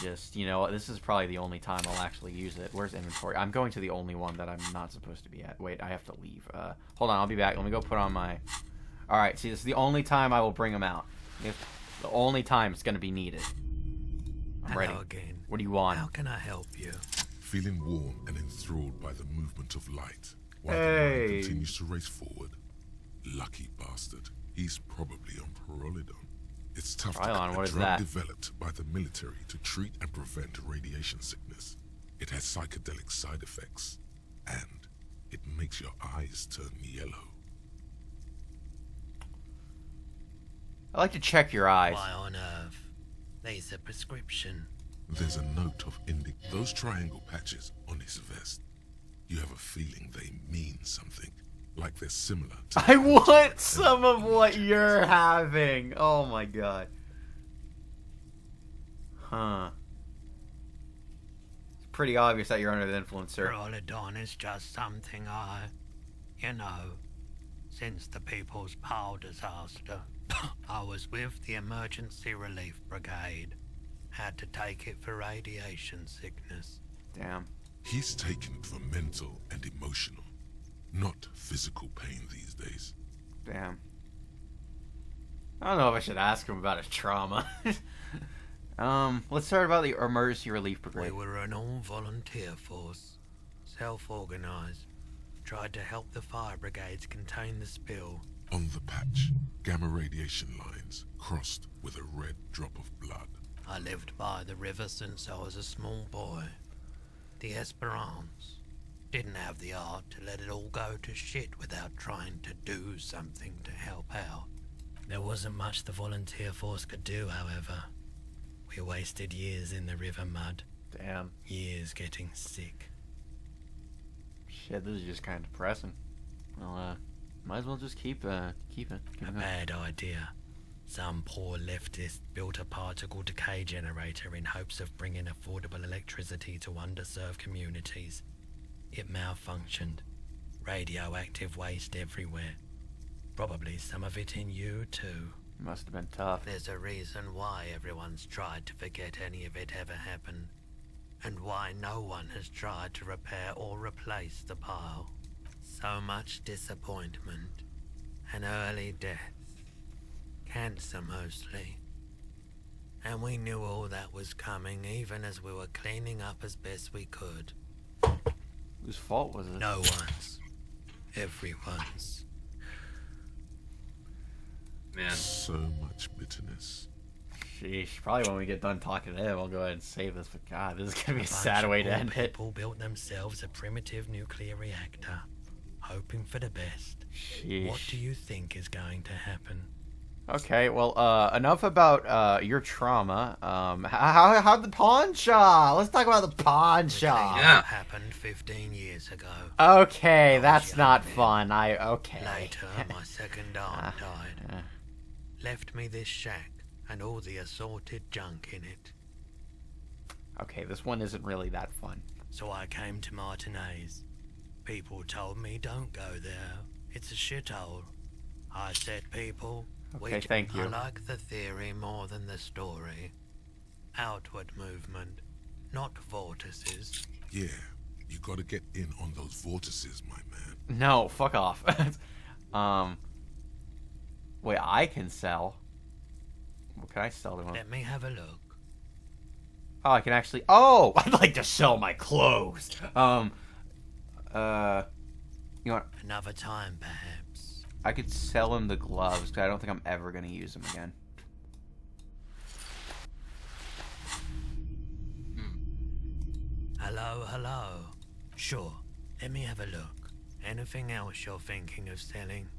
just, you know what, this is probably the only time I'll actually use it. Where's inventory? I'm going to the only one that I'm not supposed to be at. Wait, I have to leave. Hold on, I'll be back. Let me go put on my... Alright, see, this is the only time I will bring them out. The only time it's going to be needed. I'm ready. Again. What do you want? How can I help you? Feeling warm and enthralled by the movement of light, while the Hey. mind continues to race forward. Lucky bastard. He's probably on Prolidon. It's tough to Prolidon, get what a is drug that? developed by the military to treat and prevent radiation sickness. It has psychedelic side effects, and it makes your eyes turn yellow. I like to check your eyes. Why on earth? There's a prescription. There's a note of those triangle patches on his vest. You have a feeling they mean something, like they're similar to... I want some of what you're having. Oh my god. Huh. It's pretty obvious that you're under the influence, sir. Prolidon is just something you know, since the People's Power disaster, I was with the Emergency Relief Brigade. Had to take it for radiation sickness. Damn. He's taken it for mental and emotional, not physical pain these days. Damn. I don't know if I should ask him about his trauma. Let's start about the Emergency Relief Brigade. We were an all-volunteer force, self-organized. Tried to help the fire brigades contain the spill. On the patch, gamma radiation lines crossed with a red drop of blood. I lived by the river since I was a small boy. The Esperance didn't have the art to let it all go to shit without trying to do something to help out. There wasn't much the volunteer force could do, however. We wasted years in the river mud. Damn. Years getting sick. Shit, this is just kind of depressing. Well, might as well just keep it. A bad idea. Some poor leftist built a particle decay generator in hopes of bringing affordable electricity to underserved communities. It malfunctioned. Radioactive waste everywhere. Probably some of it in you, too. Must have been tough. There's a reason why everyone's tried to forget any of it ever happened. And why no one has tried to repair or replace the pile. So much disappointment. An early death. Cancer mostly. And we knew all that was coming even as we were cleaning up as best we could. Whose fault was it? No one's. Everyone's. Man. So much bitterness. Sheesh. Probably when we get done talking to him, I'll go ahead and save this. But God, this is gonna be a bunch sad of way to poor end it. People built themselves a primitive nuclear reactor, hoping for the best. Sheesh. What do you think is going to happen? Okay, well, enough about your trauma. How'd the pawn shop? Let's talk about the pawn shop. Yeah. Happened 15 years ago. Okay, I was that's young not then. fun. Okay. Later, my second arm died. Left me this shack and all the assorted junk in it. Okay, this one isn't really that fun. So I came to Martinez. People told me don't go there. It's a shithole. I said, people, Okay, thank you. I like the theory more than the story. Outward movement, not vortices. Yeah, you gotta get in on those vortices, my man. No, fuck off. Wait, I can sell. What can I sell to him? Let me have a look. Oh, I can actually... Oh! I'd like to sell my clothes! You know what? Another time, perhaps. I could sell him the gloves, because I don't think I'm ever going to use them again. Hello, hello. Sure, let me have a look. Anything else you're thinking of selling?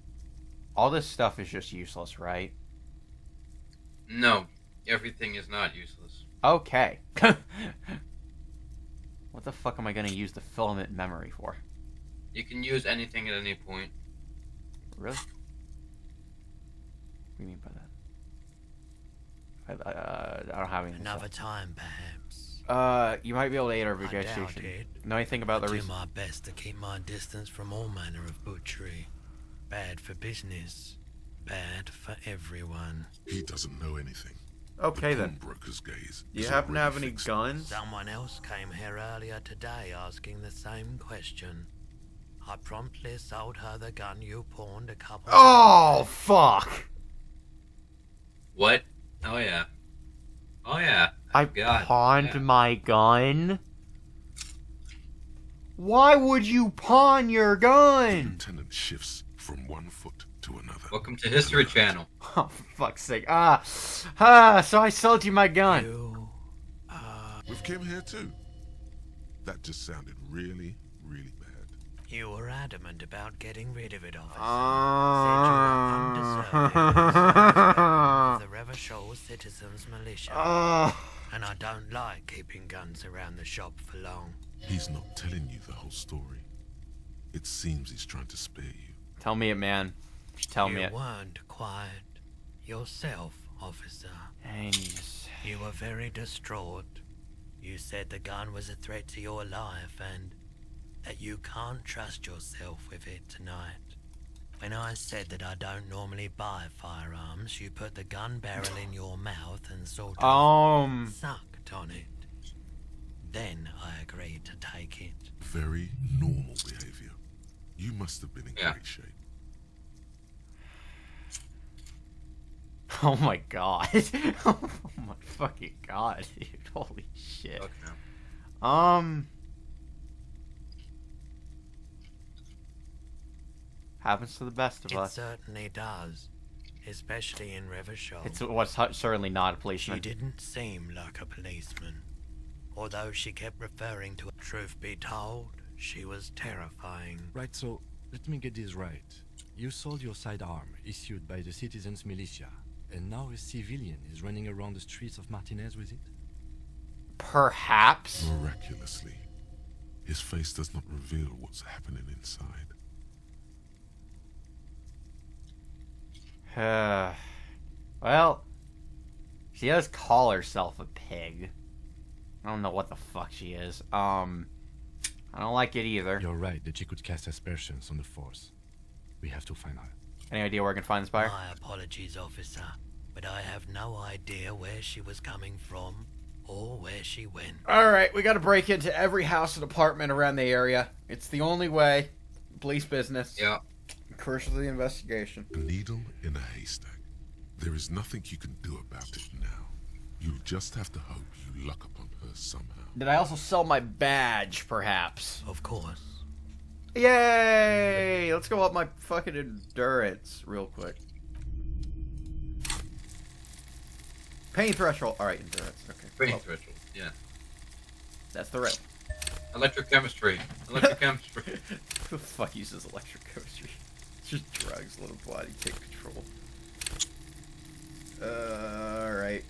All this stuff is just useless, right? No, everything is not useless. Okay. What the fuck am I going to use the filament memory for? You can use anything at any point. Really? do you mean by that? I don't have anything. Another time, perhaps. You might be able to aid our I doubt investigation. it. Know anything about I the do my best to keep my distance from all manner of butchery. Bad for business. Bad for everyone. He doesn't know anything. Okay, the then. pawnbroker's gaze Do you is happen to have already any fixed. guns? Someone else came here earlier today asking the same question. I promptly sold her the gun you pawned a couple Oh, fuck! What? Oh yeah. Oh yeah. I God, pawned yeah. my gun? Why would you pawn your The gun? lieutenant shifts from one foot to another. Welcome to History Channel. Oh, for fuck's sake. So I sold you my gun. You, We've came here too. That just sounded really, really bad. you were adamant about getting rid of it, officer. Uh, Said you were undeserving of the Revachol Citizens Militia. And I don't like keeping guns around the shop for long. He's not telling you the whole story. It seems he's trying to spare you. Tell me it, man. Just tell me You it. weren't quiet yourself, officer. Jeez. You were very distraught. You said the gun was a threat to your life and that you can't trust yourself with it tonight. When I said that I don't normally buy firearms, you put the gun barrel in your mouth and sort of sucked on it. Then I agreed to take it. Very normal behavior. You must have been in great shape. Oh my god. Oh my fucking god, dude. Holy shit. Okay. Happens to the best of It us. certainly does, especially in Revachol. It's what's certainly not a She policeman. didn't seem like a policeman. Although she kept referring to it. Truth be told, she was terrifying. Right, so let me get this right. You sold your sidearm, issued by the Citizens Militia, and now a civilian is running around the streets of Martinez with it? Perhaps. Miraculously, his face does not reveal what's happening inside. Well, she does call herself a pig. I don't know what the fuck she is. I don't like it either. You're right that she could cast aspersions on the force. We have to find her. Any idea where I can find this buyer? My apologies, officer, but I have no idea where she was coming from or where she went. Alright, we gotta break into every house and apartment around the area. It's the only way. Police business. Yeah. Crucial to the investigation. A needle in a haystack. There is nothing you can do about it now. You'll just have to hope you luck upon her somehow. Did I also sell my badge, perhaps? Of course. Yay! Let's go up my fucking endurance real quick. Pain threshold. Alright, endurance. Okay. Pain Well, threshold. Yeah. that's the right. Electrochemistry. Electrochemistry. Who the fuck uses electrochemistry? It's just drugs. Let a body take control. Alright.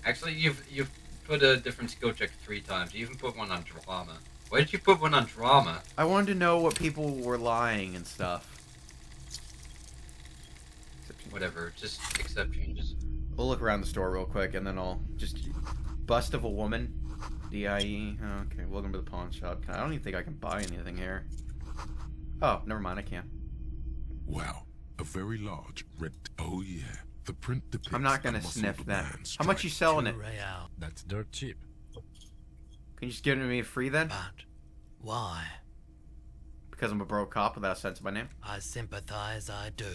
Actually, you've put a different skill check 3 times. You even put one on drama. Why did you put one on drama? I wanted to know what people were lying and stuff. Whatever, just accept changes. We'll look around the store real quick and then I'll just... Bust of a woman. D.I.E. Oh, okay, welcome to the pawn shop. I don't even think I can buy anything here. Oh, never mind, I can. Wow, a very large red... Oh yeah, the print depicts I'm not gonna a muscled sniff that. man How much you selling it? Real. That's dirt cheap. Can you just give it to me free then? But why? Because I'm a broke cop without a sense of my name? I sympathize, I do.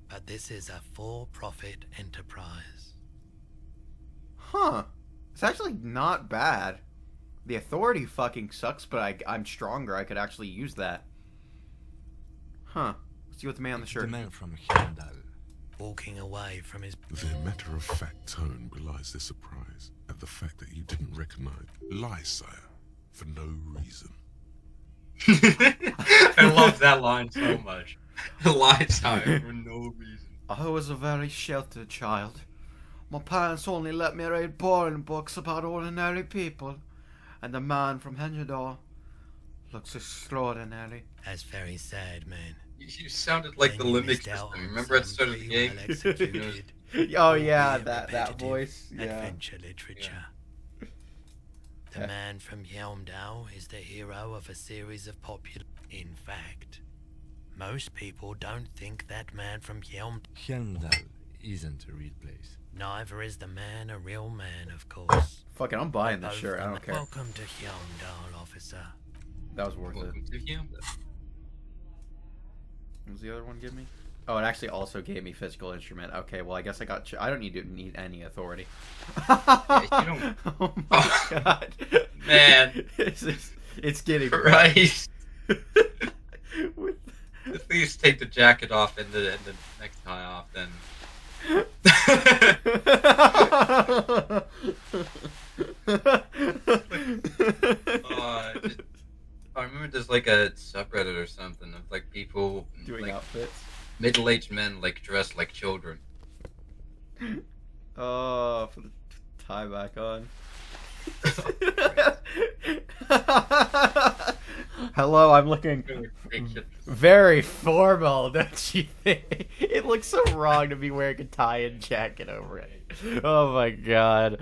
But this is a for-profit enterprise. Huh. It's actually not bad. The authority fucking sucks, but I'm stronger. I could actually use that. Huh. Let's see what the man on the It's shirt... the man from Hirondale. Walking away from his... Their matter-of-fact tone belies their surprise at the fact that you didn't recognize. Lie, sire, for no reason. I love that line so much. Lights out for no reason. I was a very sheltered child. My parents only let me read boring books about ordinary people. And the man from Hengador looks extraordinary. That's very sad, man. You sounded like the Then you Limbic missed out system. on Remember at the some start of the pretty game? well executed, Oh yeah, albeit that repetitive voice. Yeah. adventure literature. The man from Yelmdale is the hero of a series of popular. In fact, most people don't think that man from Yelmdale. Helmdall isn't a real place. Neither is the man a real man, of course. Fucking, I'm buying this Both shirt. I the don't care. Welcome to Yelmdale, officer. That was worth it. Welcome to him. What was the other one give me? Oh, it actually also gave me physical instrument. Okay, well I guess I got. I don't need any authority. Yeah, you don't. Oh my god, Man. it's getting Christ. With- At least take the jacket off and the necktie off, then. I remember there's like a subreddit or something of like people Doing like, outfits. middle-aged men like dressed like children. Oh, put the tie back on. Hello, I'm looking very formal, don't you think? It looks so wrong to be wearing a tie and jacket over it. Oh my god.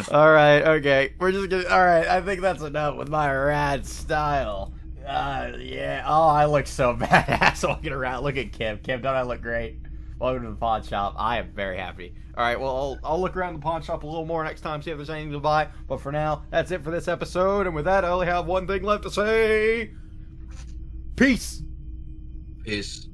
Alright, okay. We're just gonna. Alright, I think that's enough with my rad style. Yeah. Oh, I look so badass walking around. Look at Kim. Kim, don't I look great? Welcome to the pawn shop. I am very happy. Alright, well, I'll look around the pawn shop a little more next time, see if there's anything to buy. But for now, that's it for this episode. And with that, I only have one thing left to say. Peace! Peace.